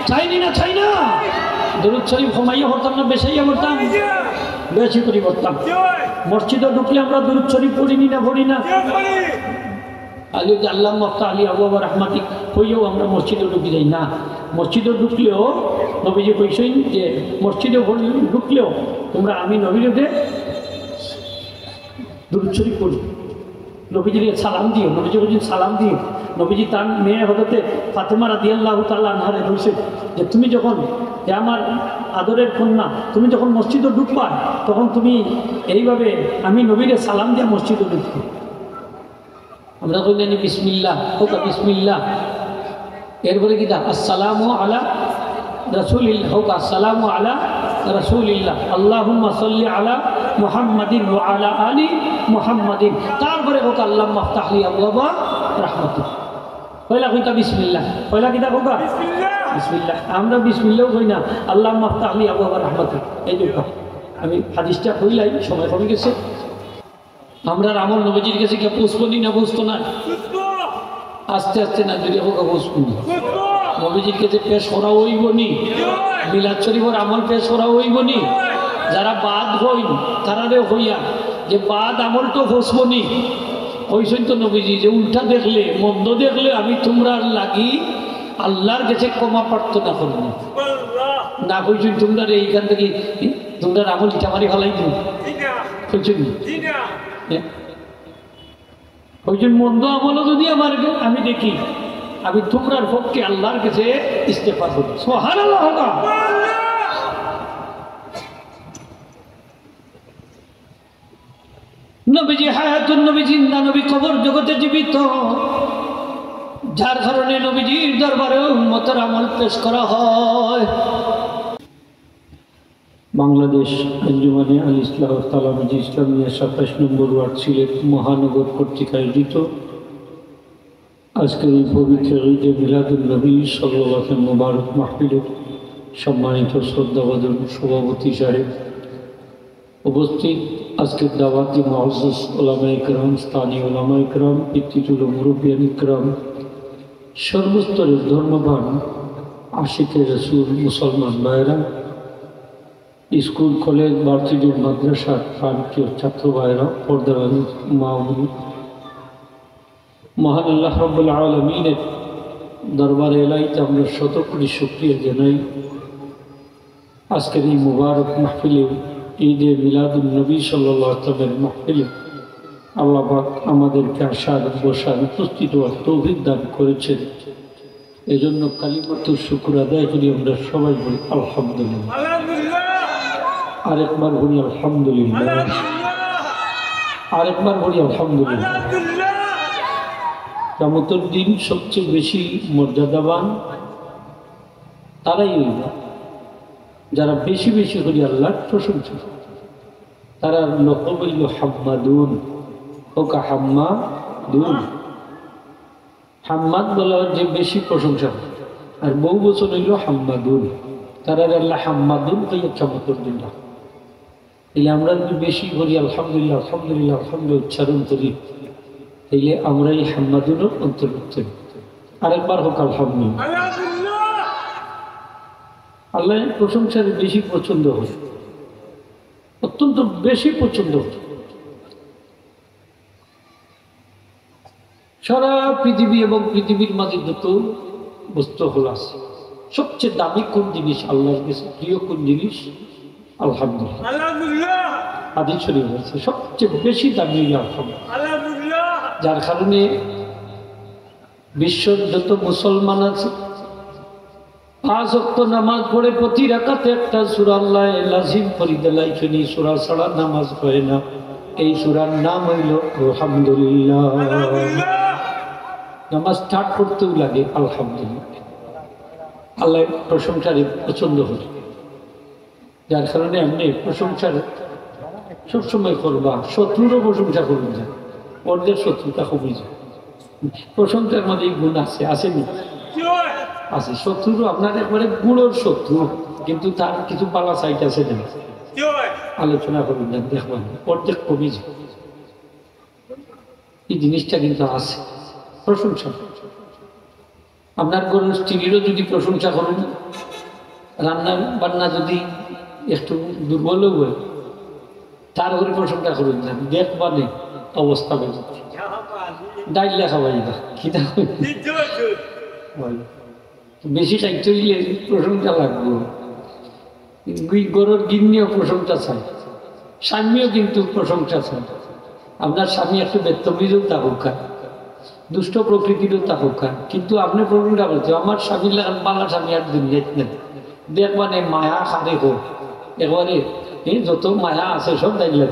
চাইনি না চাই না দরুদ শরীফ কমাইয়া পড়তাম না বেশাইয়া পড়তাম বেশি করে পড়তাম মসজিদে ঢুকলে আমরা দরুদ শরীফ পড়িনি না পড়ি না আলী আল্লাহ মফতা আলী আবু আবার রহমাতি হইয়াও আমরা মসজিদে ঢুকি যাই না মসজিদে ঢুকলেও নবীজি কইছেন যে মসজিদে ঢুকলেও তোমরা আমি নবীর দরুদ শরীফ পড়ি নবীজির সালাম দিও নবীজি বলছেন সালাম দিও নবীজি তার মেয়ে হতে ফাতেমা রাদিয়াল্লাহু তাআলা আনহারে বলছে যে তুমি যখন যে আমার আদরের কন্যা তুমি যখন মসজিদে ঢুকবা তখন তুমি এইভাবে আমি নবীরে সালাম দিয়ে মসজিদে ঢুকবো আমরা কই জানি বিসমিল্লাহ ওকা বিসমিল্লাহ এরপরে কি দা আসসালামু আলা রাসূলিল্লাহ ওকা আসসালামু আলা রাসূলিল্লাহ আল্লাহুম্মা সাল্লি আলা মুহাম্মাদিন ওয়া আলা আলি মুহাম্মাদিন তারপরে ওকা আল্লাহুম্মা আফতাহ লি আবওয়াবা রাহমাতিক পয়লা কইতা বিসমিল্লাহ পয়লা কিতা কোকা বিসমিল্লাহ বিসমিল্লাহ আমরা বিসমিল্লাহ কই না আল্লাহুম্মা আফতাহ লি আবওয়াবা রাহমাতিক এই যে আমি হাদিসটা কইলাই সময় কমে গেছে আমরা আমল নবীজির কাছে কি পৌঁছবনি না পৌঁছতো না আস্তে আস্তে না যদি হোকা পৌঁছবনি নবীজির কাছে পেশ করা হইবনি মিলাদ শরীফের আমল পেশ করা হইবনি যারা বাদ হইন তারারে হইয়া যে বাদ আমল তো পৌঁছবনি কইছেন তো নবীজি যে উল্টা দেখলে মন্দ দেখলে আমি তোমরা লাগি আল্লাহর কাছে ক্ষমা প্রার্থনা করব না কইছেন তোমরা এইখান থেকে তোমরা আমল ইটা মারি ফেলাই দিন কইছেন ওইজন মন্দ আমলও যদি আমার আমি দেখি আমি তোমরার পক্ষে আল্লাহর কাছে ইস্তেফা করি সুবহানাল্লাহ নবীজি হায়াতুন নবী জিন্দা নবী কবর জগতে জীবিত যার কারণে নবীজির দরবারে উম্মতের আমল পেশ করা হয় বাংলাদেশ আঞ্জুমানে আল ইসলাহ তালামজি ইসলামিয়া ২৭ নম্বর ওয়ার্ড সিলেট মহানগর কর্তৃক আয়োজিত আজকের এই পবিত্র ঈদে মিলাদুন নবী সাল্লাল্লাহু আলাইহি মুবারক মাহফিলের সম্মানিত শ্রদ্ধাভাজন সভাপতি সাহেব উপস্থিত আজকের দাওয়াতি মুআজ্জাজ উলামায়ে কেরাম স্থানীয় উলামায়ে কেরাম পিতৃতুল্য মুরব্বিয়ান ইকরাম সর্বস্তরের ধর্মবান আশিকে রাসূল মুসলমান ভাইরা স্কুল কলেজ ভার্সিটি মাদ্রাসার প্রান্তীয় ছাত্র ভাইরা পর্দাবান মামুন মহান আল্লাহ রাব্বুল আলামিনের দরবারে এলাইতে আমরা শত কোটি শুকরিয়া জানাই আজকের এই মুবারক মাহফিলে ঈদে মিলাদুন নবী সাল্লাল্লাহু আলাইহি ওয়াসাল্লামের মাহফিলে আল্লাহ পাক আমাদেরকে আসার বসার উপস্থিত হওয়ার তৌফিক দান করেছেন এজন্য কালিমাতুর শুকর আদায় করি আমরা সবাই বলি আলহামদুলিল্লাহ আরেকবার বলি আলহামদুলিল্লাহ আরেকবার বলি আলহামদুলিল্লাহ কিয়ামতের দিন সবচেয়ে বেশি মর্যাদাবান তারাই হইল যারা বেশি বেশি করে আল্লাহর প্রশংসা তারা লকব হইল হাম্মাদুন ওকা হাম্মাদুন হাম্মাদ বলার যে বেশি প্রশংসা আর বহু বছর হইল হাম্মাদুন তারা আল্লাহ হাম্মাদুন কইয়া কিয়ামতের দিন এই আমরা যদি বেশি করি আলহামদুলিল্লাহ আলহামদুলিল্লাহ আলহামদুলিল্লাহ উচ্চারণ করি তাইলে আমরা এই হাম্মাদুনের অন্তর্ভুক্ত আরেকবার হোক আলহামদুলিল্লাহ আল্লাহ প্রশংসার বেশি পছন্দ হয় অত্যন্ত বেশি পছন্দ হয় সারা পৃথিবী এবং পৃথিবীর মাঝে যত বস্তু হল আছে সবচেয়ে দামি কোন জিনিস আল্লাহর কাছে প্রিয় কোন জিনিস আলহামদুলিল্লাহ হাদিস শরীফ আছে সবচেয়ে বেশি দামি আলহামদুলিল্লাহ যার কারণে বিশ্বের যত মুসলমান আছে 5 ওয়াক্ত নামাজ পড়ে প্রতি রাকাতে একটা সূরা আল্লাহ লাজিম করে দিলাইছেন সূরা ছাড়া নামাজ পড়ে না এই সূরার নাম হইল আলহামদুলিল্লাহ নামাজ স্টার্ট করতেও লাগে আলহামদুলিল্লাহ আল্লাহ প্রশংসার পছন্দ হয় যার কারণে আপনি প্রশংসার সবসময় করবা শত্রুরও প্রশংসা করবেন না অর্ধেক শত্রুতা কমে যায় প্রশংসার মধ্যে এই গুণ আছে আসেনি আছে শত্রুরও আপনার একবারে গুণের শত্রু কিন্তু তার কিছু পালা সাইট আছে না আলোচনা করবেন না দেখবেন অর্ধেক কমে যায় এই জিনিসটা কিন্তু আছে প্রশংসা আপনার কোনো স্ত্রীরও যদি প্রশংসা করেন রান্না বান্না যদি একটু দুর্বলও হয় তার উপরে প্রশংসা করুন না, দেখবানে অবস্থা বের ডাইল খাওয়াই না খিদা বেশি খাইতে হইলে প্রশংসা লাগবো। গরুর গিন্নিও প্রশংসা চাই, স্বামীও কিন্তু প্রশংসা চাই। আপনার স্বামী একটু বেতমিরও থাকুক, দুষ্ট প্রকৃতিরও থাকুক, কিন্তু আপনি প্রশংসা করতে আমার স্বামীর লাগান পালা স্বামী আর দুনিয়াত নেন দেখবানে মায়া খারে হোক একবারে এই যত মায়া আছে সব দেখলেন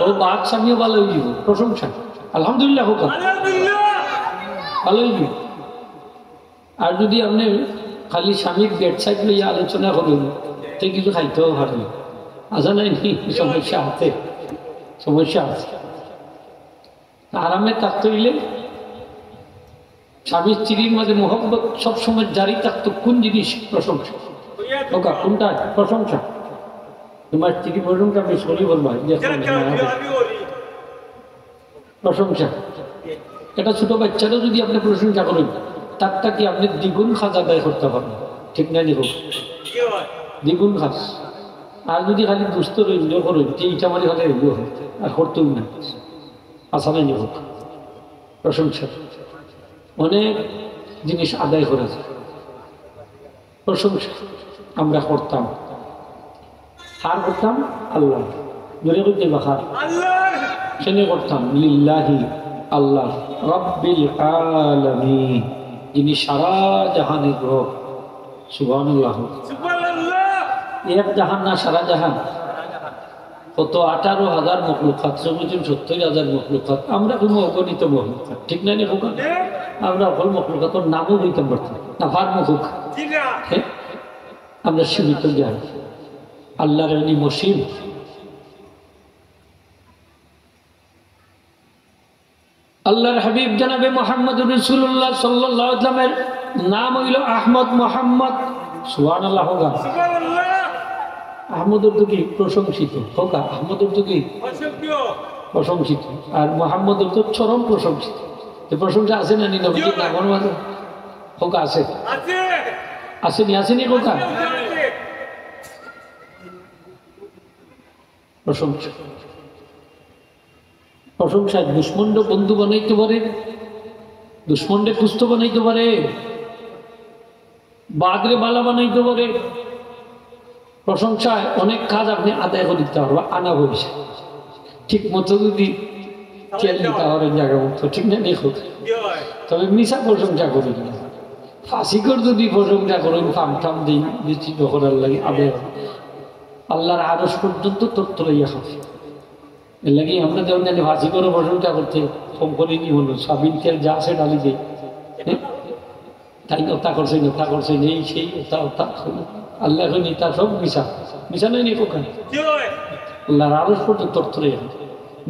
ও বাদ স্বামীও ভালো হয়ে যাব, প্রশংসা আলহামদুলিল্লাহ হোক ভালো হয়ে যাব। আর যদি আপনি খালি স্বামীর বেড সাইড লইয়া আলোচনা করুন তো কিছু খাইতেও পারেন, আসা নাই সমস্যা আছে, সমস্যা আছে। আরামে থাকতে হইলে স্বামী স্ত্রীর মাঝে মোহব্বত সবসময় জারি থাকতো। কোন জিনিস? প্রশংসা। ওকা কোনটা? প্রশংসা। তোমার স্ত্রী প্রশংসা আমি সরি বলবো প্রশংসা। এটা ছোট বাচ্চারও যদি আপনি প্রশংসা করেন তারটা কি আপনি দ্বিগুণ খাজ আদায় করতে পারবেন, ঠিক না? দেখুন দ্বিগুণ খাস। আর যদি খালি দুস্থ রইল করেন যে ইটা মারি হলে এগুলো আর করতেও না, আসামে নিব প্রশংসা। অনেক জিনিস আদায় করা যায় প্রশংসা। আমরা করতাম, হার করতাম আল্লাহ ধরে করতে বাহার সেনে করতাম লিল্লাহি আল্লাহ রাব্বিল আলামিন, যিনি সারা জাহানের রব। সুবহানাল্লাহ। এক জাহান না সারা জাহান, কত 18,000 মখলুকাত, 70,000 মখলুকাত। আমরা কোনো অগণিত মখলুকাত, ঠিক না? আমরা অকল মখলুকাতের নামও বইতাম পারতাম না, ভার মুখুক আমরা সীমিত জ্ঞান। আল্লাহর এনি মসিম। আল্লাহর হাবিব জনাবে মুহাম্মদুর রাসূলুল্লাহ সাল্লাল্লাহু আলাইহি ওয়াসাল্লামের নাম হইল আহমদ মুহাম্মদ। সুবহানাল্লাহ হোগা। আহমদ অর্থ কি? প্রশংসিত হোগা। আহমদ অর্থ কি? প্রশংসিত। আর মুহাম্মদ অর্থ চরম প্রশংসিত। প্রশংসা আছে না নবীর নামের মাঝে? হোগা আছে, আসেনি আসেনি হোগা প্রশংসা। প্রশংসায় দুশ্মনকে বন্ধু বানাইতে পারে, দুশ্মনকে কুস্ত বানাইতে পারে, বাদরে বালা বানাইতে পারে। প্রশংসায় অনেক কাজ আপনি আদায় করে দিতে পারবেন। আনা পয়সা ঠিক মতো যদি তেল দিতে পারেন জায়গা মতো, ঠিক না? দেখো তবে মিশা প্রশংসা করেন না। ফাঁসিকর যদি প্রশংসা করেন ফাম ঠাম দিন বিচিত করার লাগে আদায় আল্লাহর আরশ পর্যন্ত তথ্য লইয়া খাবে। এর লাগে আমরা যেমন জানি ফাঁসি করে প্রশংসা করতে কম করে নি হলো সাবিন তেল যা আছে ডালি দেয়, তাই ওটা করছে ওটা করছে নেই সেই ওটা ওটা আল্লাহ তা সব মিশা মিশা নেই নেই কোখানে আল্লাহর আরশ পর্যন্ত তথ্য লইয়া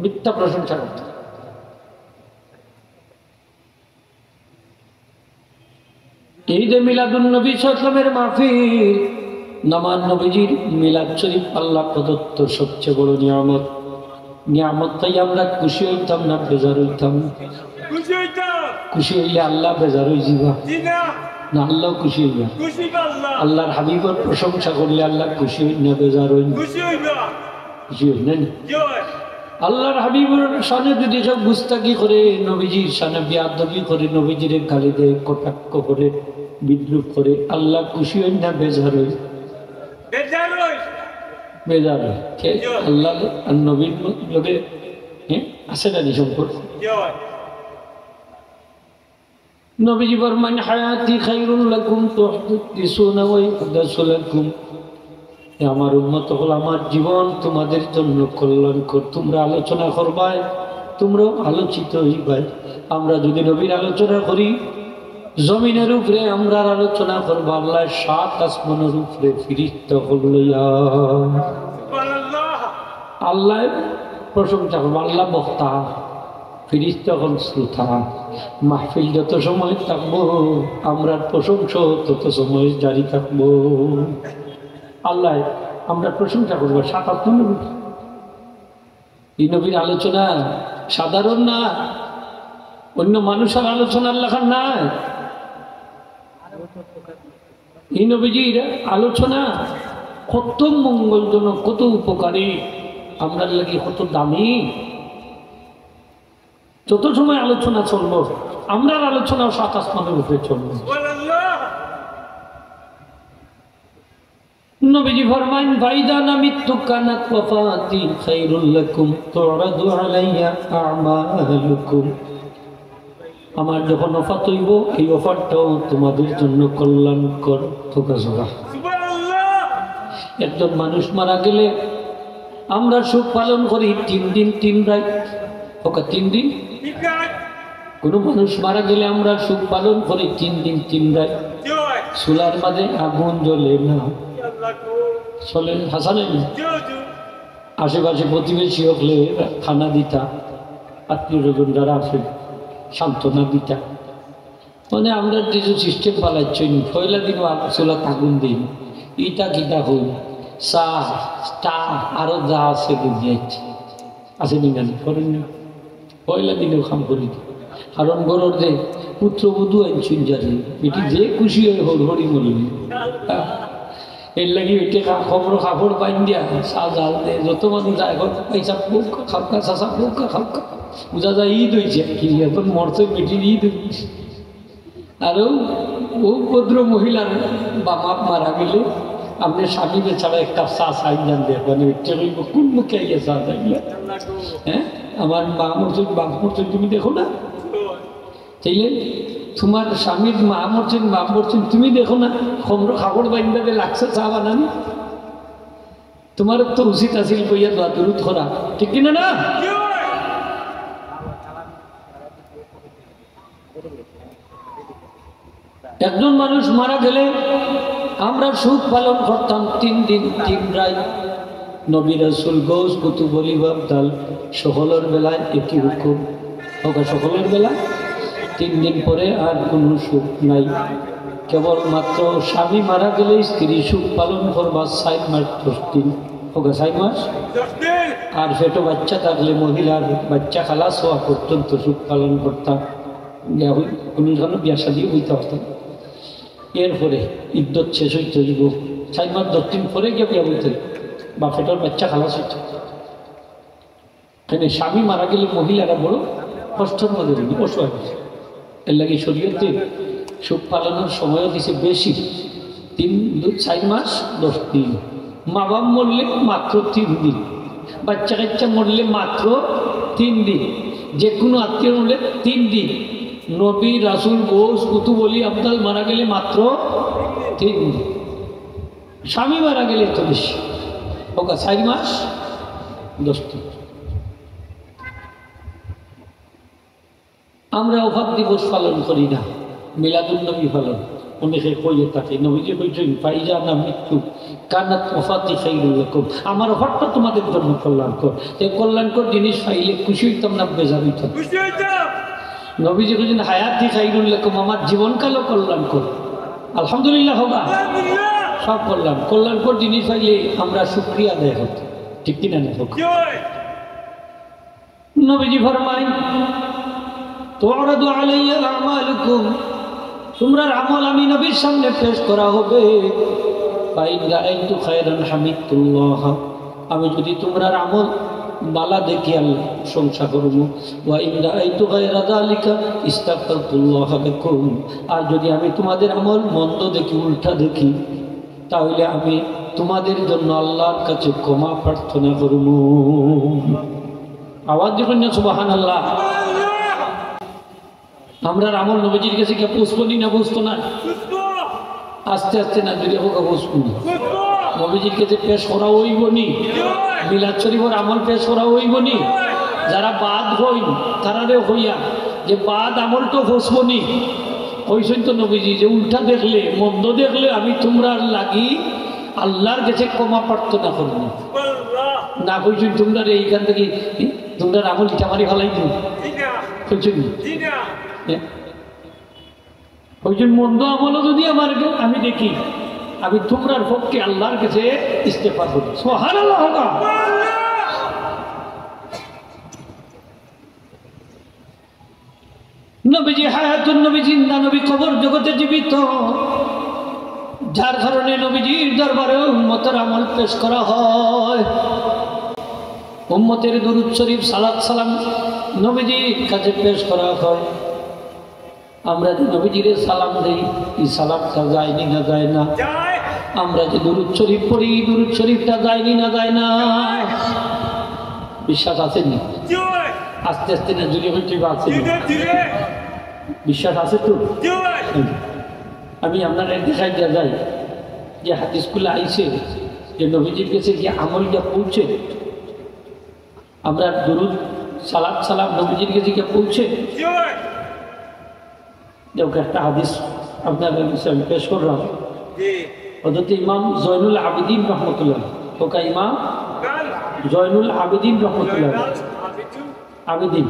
মিথ্যা প্রশংসা করতে। এই যে মিলাদুন নবী সাল্লাল্লাহু মাহফিল, নামান নবীজির মিলাদ শরীফ আল্লাহ প্রদত্ত সবচেয়ে বড় নিয়ামত। নিয়ামতটাই আমরা খুশি হইতাম না বেজার হইতাম? খুশি হইলে আল্লাহ বেজার হয়ে যাবা না, আল্লাহ খুশি হইবা। আল্লাহর হাবিবের প্রশংসা করলে আল্লাহ খুশি হই না বেজার হই? খুশি হই না। আল্লাহর হাবিবের সামনে যদি সব গুস্তাকি করে, নবীজির সামনে বেয়াদবি করে, নবীজির গালি দেয়, কটাক্ষ করে, বিদ্রুপ করে, আল্লাহ খুশি হই না বেজার হই? বেজার হয়। আল্লাহ আর নবীর লোকে আছে না সম্পর্ক। নবীজি ফরমান হায়াতি খায়রুল লাকুম তুহদিসুনা ওয়া ইহদাসু লাকুম, আমার উম্মত হল আমার জীবন তোমাদের জন্য কল্যাণকর। তোমরা আলোচনা করবাই, তোমরাও আলোচিত হইবাই। আমরা যদি নবীর আলোচনা করি জমিনের উপরে আমরা আলোচনা করবো আল্লাহ 7 আসমানের উপরে ফিরিস্তা হইয়া আল্লাহ প্রশংসা করবো। আল্লাহ বক্তা, ফিরিস্তা হল শ্রোতা। মাহফিল যত সময় থাকবো আমরা প্রশংসা তত সময় জারি থাকবো। আল্লাহ আমরা প্রশংসা করবো। 7 আসমানের উপরে এই নবীর আলোচনা সাধারণ না, অন্য মানুষের আলোচনা আল্লাহ না। এই নবীজির আলোচনা কত মঙ্গলজনক, কত উপকারী, আমরা লাগি কত দামি। যত সময় আলোচনা চলবো আমরা আলোচনা সাত আসমানের উপরে চলবো। নবীজি ফরমান ফাইদা নামিতু কানাত ওয়াফাতি খায়রুল লাকুম তুরাদু আলাইয়া আমালুকুম। আমার যখন ওফাত হইব এই ওফাতটাও তোমাদের জন্য কল্যাণকর। একজন মানুষ মারা গেলে আমরা সুখ পালন করি 3 দিন 3 রাত। ওকে 3 দিন। কোনো মানুষ মারা গেলে আমরা সুখ পালন করি 3 দিন 3 রাত। চুলার মাঝে আগুন জ্বলে না, চলে হাসানে আশেপাশে প্রতিবেশী হলে খানা দিতা, আত্মীয় স্বজন যারা আছে সান্ত্বনা দিতা। মানে আমরা কিছু সিস্টেম পালাচ্ছি, পয়লা দিন চুলা আগুন দিন, ইটা কিটা হই চা টা আরো যা আছে দিয়েছে আছে নি গান করেন না। পয়লা দিনেও কাম করি, কারণ গরর যে পুত্রবধূ আনছেন যারে এটি যে খুশি হয়ে হরি বলবি। এর লাগি ওইটা খবর কাপড় বাইন দিয়া চা জাল দেয়, যত মানুষ যায় পয়সা পৌকা খাপকা চাষা পৌকা খাপকা বুঝা যায় ঈদ হয়েছে কি এখন মরছে বেটির ঈদ হয়েছে। আরও ও ভদ্র মহিলার বাবা মারা গেলে আপনি স্বামী বেচারা একটা চা চাই যান দেখবেন কোন মুখে আইয়া চা চাইলে। হ্যাঁ আমার মা মরছেন বাপ মরছেন তুমি দেখো না, তাইলে তোমার স্বামীর মা মরছেন বাপ মরছেন তুমি দেখো না, খবর খাবড় বাইন্দাবে লাগছে চা বানানি। তোমার তো উচিত আছিল কইয়া দোয়া দরুদ করা, ঠিক কিনা না? একজন মানুষ মারা গেলে আমরা সুখ পালন করতাম 3 দিন 3 রাত। নবী রাসূল গৌস কুতুব ওলি আবদাল সকলের বেলায় একই হুকুম, সকলের বেলা 3 দিন পরে আর কোনো সুখ নাই। কেবলমাত্র স্বামী মারা গেলে স্ত্রী সুখ পালন করবা 4 মাস 10 দিন, 4 মাস। আর ছোট বাচ্চা থাকলে মহিলার বাচ্চা খালাস হওয়া পর্যন্ত সুখ পালন করতাম, কোনো ধরনের বিয়া শাদী হইতে হতাম। এরপরে ইদ্যত শেষ হইতে হইব 4 মাস 10 দিন পরে গিয়ে বিয়া হইতে বা ফেটার বাচ্চা খালাস হইতে। এখানে স্বামী মারা গেলে মহিলারা বড় কষ্টের মধ্যে অসহায় হয়েছে। এর লাগে শরীয়তে সুখ পালনের সময়ও দিছে বেশি, 4 মাস 10 দিন। মা বাপ মরলে মাত্র 3 দিন, বাচ্চা কাচ্চা মরলে মাত্র 3 দিন, যে কোনো আত্মীয় মরলে 3 দিন। নবী রাসূল গৌস কুতুব ওলি আবদাল মারা গেলে মাত্র 3 দিন। স্বামী মারা গেলে এত বেশি, 4 মাস 10 দিন। আমরা ওফাত দিবস পালন করি না, মিলাদুন নবী পালন অনেকে কইয়ে থাকে। নবীজি কইছেন ফাইজা না মৃত্যু কানাত ওফাতি খায়রুল লাকুম, আমার ওফাতটা তোমাদের জন্য কল্যাণকর। এই কল্যাণকর জিনিস পাইলে খুশি হইতাম না বেজার হইতাম? নবীজি কইছেন হায়াতি খায়রুল লাকুম, আমার জীবনকালও কল্যাণকর। আলহামদুলিল্লাহ হোক, সব কল্যাণ কল্যাণকর জিনিস পাইলে আমরা শুকরিয়া আদায় হতো, ঠিক কিনা না হোক? নবীজি ফরমায় তুরাদু আলাইয়া আমালুকুম, তোমরা আমল আমি নবীর সামনে পেশ করা হবে। ফাইন রাআইতু খায়রান হামিদুল্লাহ, আমি যদি তোমরা আমল বালা দেখি আল্লাহ প্রশংসা করব। ওয়া ইন রাআইতু গায়রা যালিকা ইস্তাগফিরুল্লাহ লাকুম, আর যদি আমি তোমাদের আমল মন্দ দেখি উল্টা দেখি তাহলে আমি তোমাদের জন্য আল্লাহর কাছে ক্ষমা প্রার্থনা করব। আওয়াজ যখন সুবহানাল্লাহ। আমরা আমল নবীজির কাছে কে পৌঁছবো না পৌঁছতো না? আস্তে আস্তে না যদি হোক পৌঁছবো না। নবীজির কাছে পেশ করা হইব নি, মিলাদ শরীফের আমল পেশ করা হইব নি। যারা বাদ হইন তারারে হইয়া যে বাদ আমল তো পৌঁছবো নি। কইছেন তো নবীজি যে উল্টা দেখলে মন্দ দেখলে আমি তোমরা লাগি আল্লাহর কাছে ক্ষমা প্রার্থনা করব না। কইছেন তোমরা এইখান থেকে তোমরা আমল ইটা মারি ফেলাই দিন, কইছেন ওইজন মন্দ আমলও যদি আমার আমি দেখি আমি তোমরার পক্ষে আল্লাহর কাছে ইস্তেগফার করি। সুবহানাল্লাহ। নবীজি হায়াতুন নবী জিন্দা, নবী কবর জগতে জীবিত। যার কারণে নবীজির দরবারে উম্মতের আমল পেশ করা হয়, উম্মতের দুরূদ শরীফ সালাত সালাম নবীজির কাছে পেশ করা হয়। আমরা যে নবীজির সালাম দেই, এই সালামটা যায়নি না যায় না? আমরা যে দুরূদ শরীফ পড়ি, দুরূদ শরীফটা যায়নি না যায় না? বিশ্বাস আছে নি? আস্তে আস্তে না জুড়ে হইতে আছে, বিশ্বাস আছে তো? আমি আপনার দেখাই দেওয়া যায় যে হাদিসগুলো আইছে যে নবীজির কাছে যে আমলটা পৌঁছে, আমরা দুরূদ সালাত সালাম নবীজির কাছে গিয়ে পৌঁছে। একটা হাদিস আপনার আমি পেশ করলাম, হযরত ইমাম জয়নুল আবেদিন রহমতুল্লাহ, ওকা ইমাম জয়নুল আবেদিন রহমতুল্লাহ, আবেদিন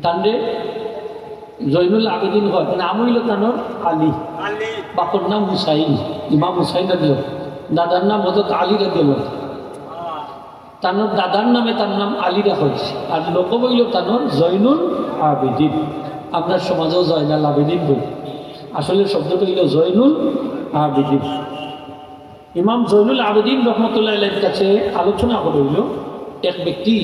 তান্ডে জয়নুল আবেদিন হয়, নাম হইল তানোর আলী, বাপর নাম হুসাইন, ইমাম হুসাইন রাদিল, দাদার নাম হযরত আলী রাদিল। তানোর দাদার নামে তার নাম আলী রাখা হয়েছে, আর লোক বইল তানোর জয়নুল আবেদিন। আপনার সমাজেও জয়নাল আবেদিন বই, আসলে শব্দটা হইল জয়নুল আবেদিন। ইমাম জয়নুল আবেদিন রহমতুল্লাহ আলাইহির কাছে আলোচনা হইল, এক ব্যক্তি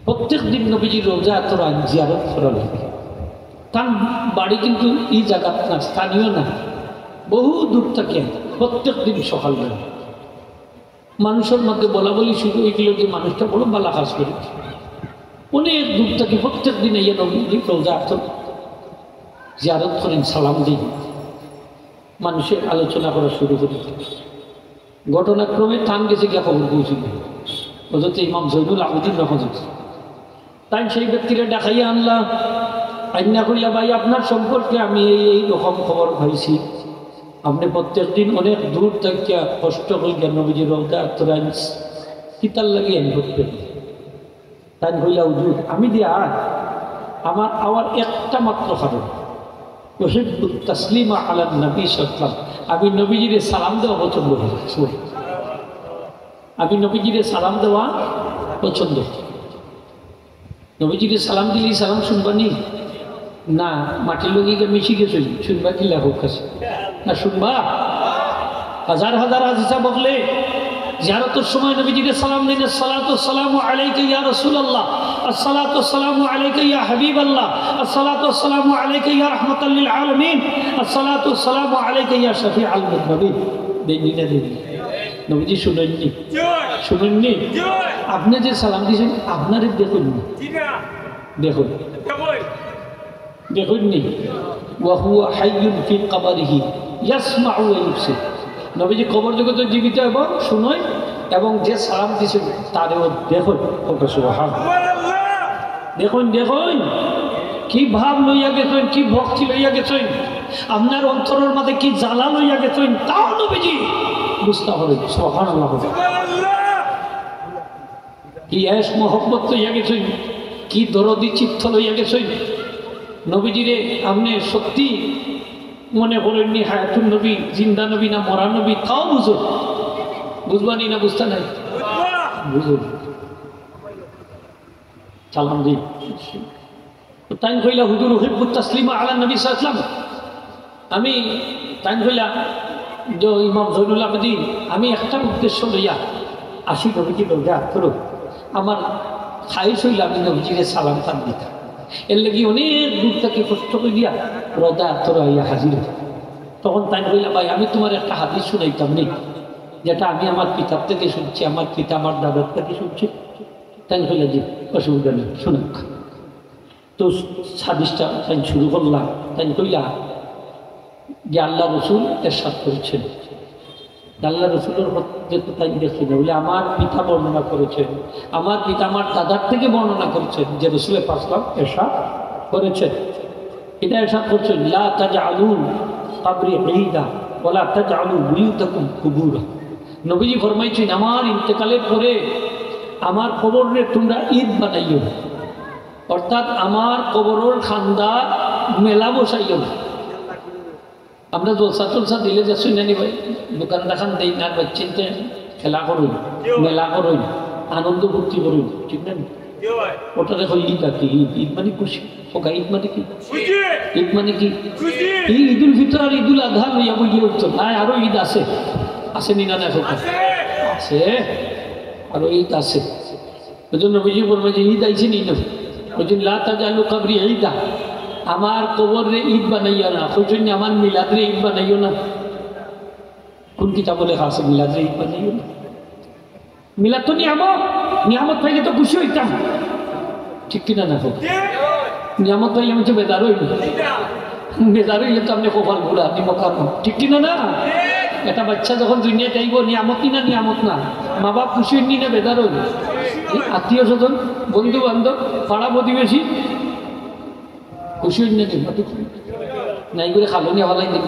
প্রত্যেক দিন নবীজির রোজা তোরা জিয়ারত করা লাগে। তার বাড়ি কিন্তু এই জায়গা না, স্থানীয় না, বহু দূর থেকে প্রত্যেক দিন সকালবেলা মানুষের মধ্যে বলা বলি শুরু হয়েছিল যে মানুষটা বড় বালা কাজ করেছে, অনেক দূর থেকে প্রত্যেক দিন এই নবীজির রোজা জিয়ারত করেন, সালাম দিন। মানুষের আলোচনা করা শুরু করে, ঘটনাক্রমে টান গেছে গিয়া খবর পৌঁছিল হযরত ইমাম জয়নুল আবেদিন রহমতুল্লাহ। তাই সেই ব্যক্তিরা ডাকাইয়া আনলা, আইনা কইলা ভাই আপনার সম্পর্কে আমি এই রকম খবর পাইছি, আপনি প্রত্যেক দিন অনেক দূর থেকে কষ্ট করিয়া নবীজির রোজা তোরান কিতার লাগিয়ে করতেন। তাই কইলা হুজুর আমি দিয়া আমার আওয়ার একটা মাত্র কারণ, উহিব্বুত তাসলিমা আলা নবী সাল্লাল্লাহু আলাইহি ওয়াসাল্লাম, আমি নবীজির সালাম দেওয়া পছন্দ করি, আমি নবীজির সালাম দেওয়া পছন্দ। নবীজিকে সালাম দিলি সালাম শুনবানি না? মাটির লোকে মিশি গেছে, শুনবা কি লাভক আছে না? শুনবা? হাজার হাজার হাদিসা বললে জিয়ারতের সময় নবীজিকে সালাম দিন, আসসালাতু আসসালামু আলাইকা ইয়া রাসূলুল্লাহ, আসসালাতু আসসালামু আলাইকা ইয়া হাবিবাল্লাহ, আসসালাতু আসসালামু আলাইকা ইয়া রাহমাতাল লিল আলামিন, আসসালাতু আসসালামু আলাইকা ইয়া শাফিআল মুযনিবিন। দেনি না দেনি? নবীজি শুনেননি? শুনেননি? আপনি যে সালাম দিয়েছেন আপনারে দেখুন, দেখুন দেখুননি? ওয়া হুয়া হাইয়ুন ফি কবরিহি ইয়াসমাউ ওয়া ইউবসির, নবীজি কবর জগতে জীবিত এবং শুনয়, এবং যে সালাম দিয়েছেন তারেও দেখুন। সুবহানাল্লাহ। দেখুন দেখুন কি ভাব লইয়া গেছেন, কি ভক্তি লইয়া গেছেন, আপনার অন্তরের মাঝে কি জ্বালা লইয়া গেছেন, তাও নবীজি বুঝতে হবে। সুবহানাল্লাহ। কি এশ মোহব্বত লইয়া গেছেন, কি দরদি চিত্ত লইয়া গেছেন। নবীজিরে আপনি সত্যি মনে করেননি হায়াতুন নবী, জিন্দা নবী না মরা নবী, তাও বুঝুন। বুঝবানি না বুঝতে নাই? বুঝুন। সালাম দিন। তাই কইলা হুজুর উহিব্বুত তাসলিমা আলা নবী সাল্লাল্লাহু আলাইহি ওয়াসাল্লাম, আমি তাই কইলা যে ইমাম জয়নুল আবেদিন, আমি একটা উদ্দেশ্য লইয়া আসি নবীজি রোজা করো, আমার খাইশ হইলে আমি নবীজিকে সালাম তান দিতাম, এর লাগি অনেক দূর থেকে কষ্ট করিয়া রোজা তোরা হইয়া হাজির। তখন তাই কইলা ভাই আমি তোমার একটা হাদিস শুনাইতাম নেই, যেটা আমি আমার পিতার থেকে শুনছি, আমার পিতা আমার দাদার থেকে শুনছি। তাই কইলা যে অসুবিধা নেই, শুনুক। তো হাদিসটা তাই শুরু করলাম। তাই কইলা যে আল্লাহ রসুল এরশাদ করেছেন, আল্লাহ রসুলের যেহেতু তাই দেখছি না বলে আমার পিতা বর্ণনা করেছেন, আমার পিতা আমার দাদার থেকে বর্ণনা করেছেন যে রসুলের পাসলাম এরশাদ করেছেন। এটা এরশাদ করছেন লা তাজআলু কবরি ঈদা ওয়ালা তাজআলু বুয়ুতাকুম কুবুরা। নবীজি ফরমাইছেন আমার ইন্তেকালের পরে আমার কবরে তোমরা ঈদ বানাইও, অর্থাৎ আমার কবরের খান্দা মেলা বসাইও। আমরা জলসা টলসা দিলে যে শুনে ভাই দোকান দেখান দেই না, বাচ্চিনতে খেলা করুন, মেলা করুন, আনন্দ ফুর্তি করুন, ঠিক না? ওটা দেখো ঈদ আর কি, ঈদ ঈদ মানে খুশি। ওকা ঈদ মানে কি? ঈদ মানে কি? এই ঈদুল ফিতর আর ঈদুল আজহা লইয়া বইয়ে উঠতো না, আরো ঈদ আছে, আছে নি না? দেখো আছে, আরো ঈদ আছে। ওই জন্য বুঝি বলবো যে ঈদ আইছে নি না, ওই জন্য লা তাজালু কবরি ঈদা, আমার কবর রে ঈদ বানাইও না, ওই জন্য আমার মিলাদ রে ঈদ বানাইও না। কোন কিতাব লেখা আছে মিলাদ রে ঈদ বানাইও না? মিলাদ তো নিয়ামত, নিয়ামত পাইলে তো খুশি হইতাম, ঠিক কিনা? দেখো নিয়ামত পাইলে আমি তো বেদার হইল, বেদার হইলে তো আপনি কপাল ঘুরা, আপনি মকার, ঠিক কিনা না? একটা বাচ্চা যখন দুনিয়াতে আইব নিয়ামত না, নিয়ামত না, মা বাপ খুশি হইনি না বেদার হইল? আত্মীয় স্বজন, বন্ধু বান্ধব, পাড়া প্রতিবেশী খুশি হইনি না? নাই করে খালো নিয়ে ভালাই দিন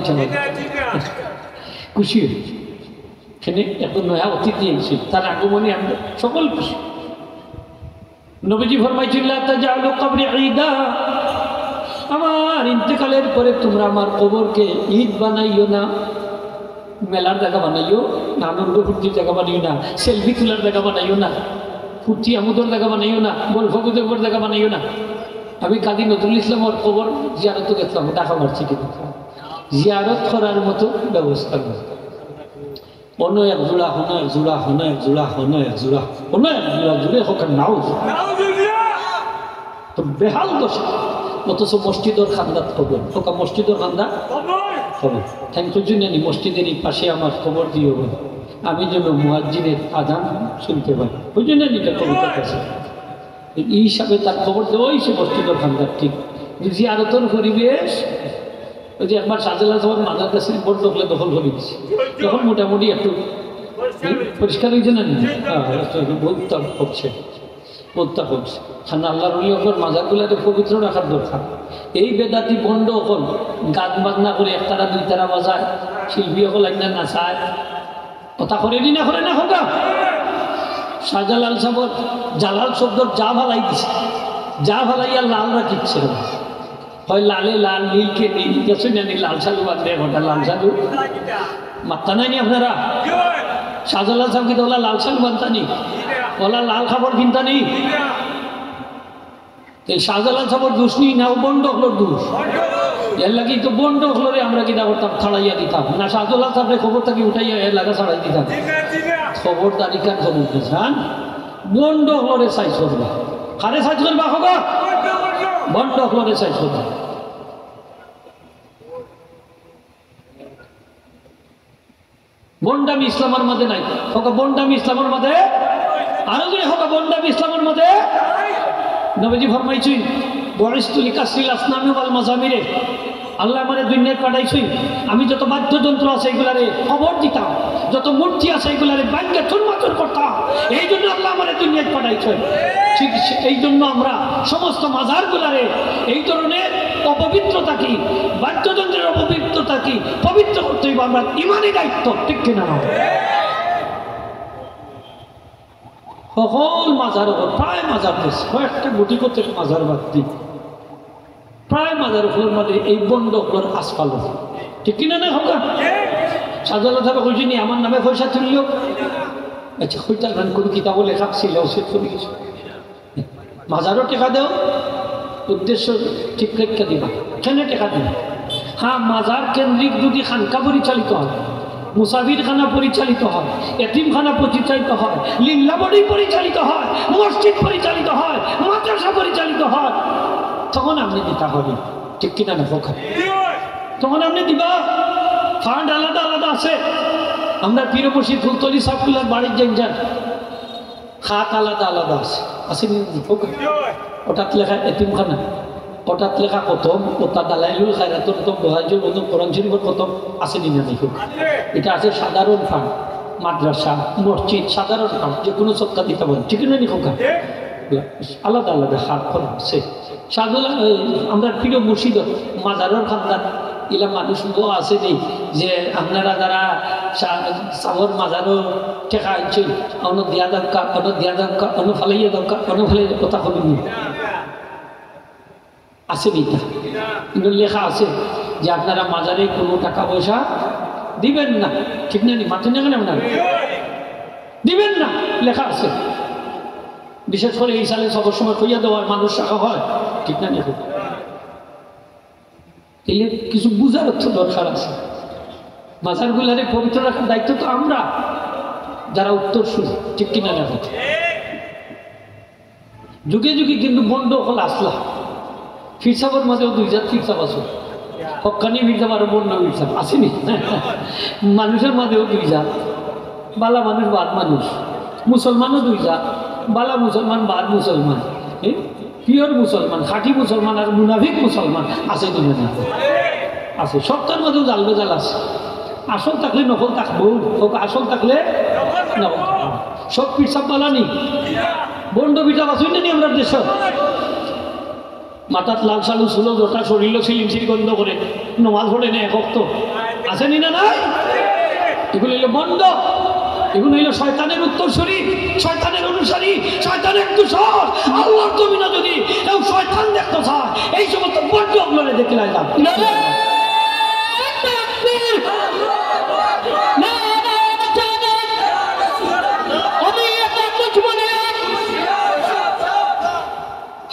খুশি হই। এখানে এখন নয়া অতিথি আইছে, তার আগমনে আমরা সকল খুশি। নবীজি ফরমাইছিলেন তাজালু কবরি ঈদা, আমার ইন্তেকালের পরে তোমরা আমার কবরকে ঈদ বানাইও না, মেলার জায়গা বানাইও না, আনন্দ ফুর্তির জায়গা বানাইও না, সেলফি তোলার জায়গা বানাইও না, ফুর্তি আমোদর জায়গা বানাইও না, গল্প গুজবের জায়গা বানাইও না। আমি কাজী নজরুল ইসলামের কবর জিয়ারত দেখলাম, ঢাকা মারছি জিয়ারত করার মতো ব্যবস্থা নেই। অন্য এক জোড়া, হন এক জোড়া, হন এক জোড়া, হন এক জোড়া, হন এক জোড়া জুড়ে হোক নাও তো বেহাল দশা। অথচ মসজিদর খান্দাত খবর, ওকা মসজিদর খান্দা খবর থ্যাংক ইউ জানি মসজিদের এই পাশে আমার খবর দিও, আমি যেন মুয়াজ্জিনের আজান শুনতে পাই, ওই জন্য এটা কবিতা কাছে এই হিসাবে তার খবর দেওয়াই সে মসজিদর খান্দার। ঠিক জিয়ারতর পরিবেশ, ওই যে একবার শাহজালাল সাহেব মাজার কাছে বড় দখলে দখল করে দিচ্ছে, তখন মোটামুটি একটু পরিষ্কার হয়েছে না? উত্তাপ হচ্ছে, উত্তাপ হচ্ছে। খানা আল্লাহ রলি অকল মাজারগুলোকে পবিত্র রাখার দরকার। এই বেদাতি বন্ধ অকল গান বাজনা করে একতারা দুই তারা বাজায়, শিল্পী অকল একদিন নাচায়, কথা করে নি না করে না হোক। শাহজালাল সাহেব জালাল শব্দর যা ভালাই দিছে, যা ভালাইয়া লাল রাখিচ্ছে, হয় লালে লাল, নীলকে নীল, গেছে জানি লাল সালু বাঁধে ঘটা লাল সালু মাত্তা নাই নি আপনারা? শাহজালাল সাহেব কিন্তু ওলা লাল সালু বাঁধতানি, ওলা লাল খাবার কিনতানি। এই শাহজালাল সাহেবের দোষ নি না, ও বন্ড হলোর দোষ। এর লাগি তো বন্ড হলরে আমরা কিনা করতাম, ছাড়াইয়া দিতাম না। শাহজালাল সাহেবের খবর থাকি উঠাইয়া এর লাগা ছাড়াই দিতাম। খবর তারিখার খবর দিয়েছেন, বন্ড হলরে সাইজ করবা, কারে সাইজ করবা? খবর বন্ড হলরে সাইজ করবা। বন্ডামি ইসলামের মধ্যে নাই, হোক বন্ডামি ইসলামের মধ্যে, আরো যদি হোক বন্ডামি ইসলামের মধ্যে। নবীজি ফরমাইছেন বরিস্তুল কাসরিল আসনামি ওয়াল মাজামিরে, আল্লাহ আমারে দুনিয়ায় পাঠাইছেন, আমি যত বাদ্যযন্ত্র আছে এগুলারে খবর দিতাম, যত মূর্তি আছে এগুলারে ভাঙ্গে চুরমাচুর করতাম। এই জন্য আল্লাহ আমারে দুনিয়ায় পাঠাইছেন। ঠিক এই জন্য আমরা সমস্ত মাজারগুলারে এই ধরনের অপবিত্রতা কি, বাদ্যযন্ত্রের অপবিত্রতা কি পবিত্র করতে হইব, আমরা ইমানি দায়িত্ব, ঠিক কিনা? সকল মাজার প্রায় মাজার দেশ কয়েকটা গুটি করতে মাজার বাদ দিই, প্রায় মাজার ফুলের মধ্যে এই বন্ড ফুলের আসফাল, ঠিক কিনা না? হোক সাজালো থাকা হয়েছে নি আমার নামে পয়সা তুলল, আচ্ছা হইতাল গান কোনো কিতাবও লেখা ছিল, সে চলে গেছে। মাজারও টেকা দেও, উদ্দেশ্য ঠিক রেখা দিবা, কেন টেকা দিবা? হ্যাঁ, মাজার কেন্দ্রিক যদি খানকা পরিচালিত হয়, মুসাফির খানা পরিচালিত হয়, এতিমখানা পরিচালিত হয়, লিল্লাবড়ি পরিচালিত হয়, মসজিদ পরিচালিত হয়, মাদ্রাসা পরিচালিত হয়, তখন আপনি দিতে হবে, ঠিক কিনা না? হোক তখন আপনি দিবা। ফান্ড আলাদা আলাদা আছে। আমরা পীর মুর্শিদ ফুলতলি সবগুলার বাড়ির যান, খাত আলাদা আলাদা আছে, আসেনি? ওটাত লেখা এতিমখানা, ওটাত লেখা প্রথম, ওটা দালাইলুল খায়রাতুল প্রথম, দোহাজুল প্রথম, কোরআন শরীফের প্রথম, আসেনি না? দেখুন এটা আছে সাধারণ ফান্ড, মাদ্রাসা, মসজিদ, সাধারণ ফান্ড, যে কোনো সত্তা দিতে পারেন, ঠিক না? নিখোকা আলাদা আলাদা হাত খোলা আছে। সাধুলা আমরা প্রিয় মুর্শিদ মাজারের খান্দার এলা মানুষ আছে নেই যে আপনারা যারা সাগর মাজারও টেকা আনছেন, অন্য দিয়া দরকার, অন্য দিয়া দরকার, অন্য ফালাইয়া দরকার, অন্য ফালাইয়া কথা বলুন, আছে নি? কিন্তু লেখা আছে যে আপনারা মাজারে কোনো টাকা পয়সা দিবেন না, ঠিক না? মাঠে না কেন আপনারা দিবেন না, লেখা আছে। বিশেষ করে এই সালে সবার সময় কইয়া দেওয়ার মানুষ রাখা হয়, ঠিক না? এই কিছু বুঝার তো দরকার আছে। মাজারগুলারে পবিত্র রাখার দায়িত্ব তো আমরা যারা উত্তরসূরি, ঠিক কিনা না? যুগে যুগে কিন্তু বন্ধ হল আসলা ফিরসাবের মাঝেও 2 জাত ফিরসাব আছে, হক্কানি ফিরসাব আর বন্য ফিরসাব আসেনি। মানুষের মাঝেও 2 জাত, বালা মানুষ বাদ মানুষ। মুসলমানও 2 জাত, বালা মুসলমান বাদ মুসলমান, পিওর মুসলমান খাঁটি মুসলমান আর মুনাফিক মুসলমান আছে দুনিয়া আছে। সবটার মধ্যেও জাল বেজাল আছে। আসল থাকলে নকল থাকবো, আসল থাকলে নকল। সব পিরসাব বালানি বন্ড পিঠাব আসুন নি আমরা দেশ। মাথাত লাল সালু ছিল, জোটা শরীর সিলিম সিল গন্ধ করে নমাজ পড়ে না একক তো আসেনি না? নাই, এগুলো হইল বন্ধ, এগুলো হইল শয়তানের উত্তরসূরি, শয়তানের অনুসারী, শয়তানের দূষর। আল্লাহর জমিনে যদি কেউ শয়তান দেখতে চায় এই সমস্ত বন্ধ আপনারা দেখতে লাগলাম।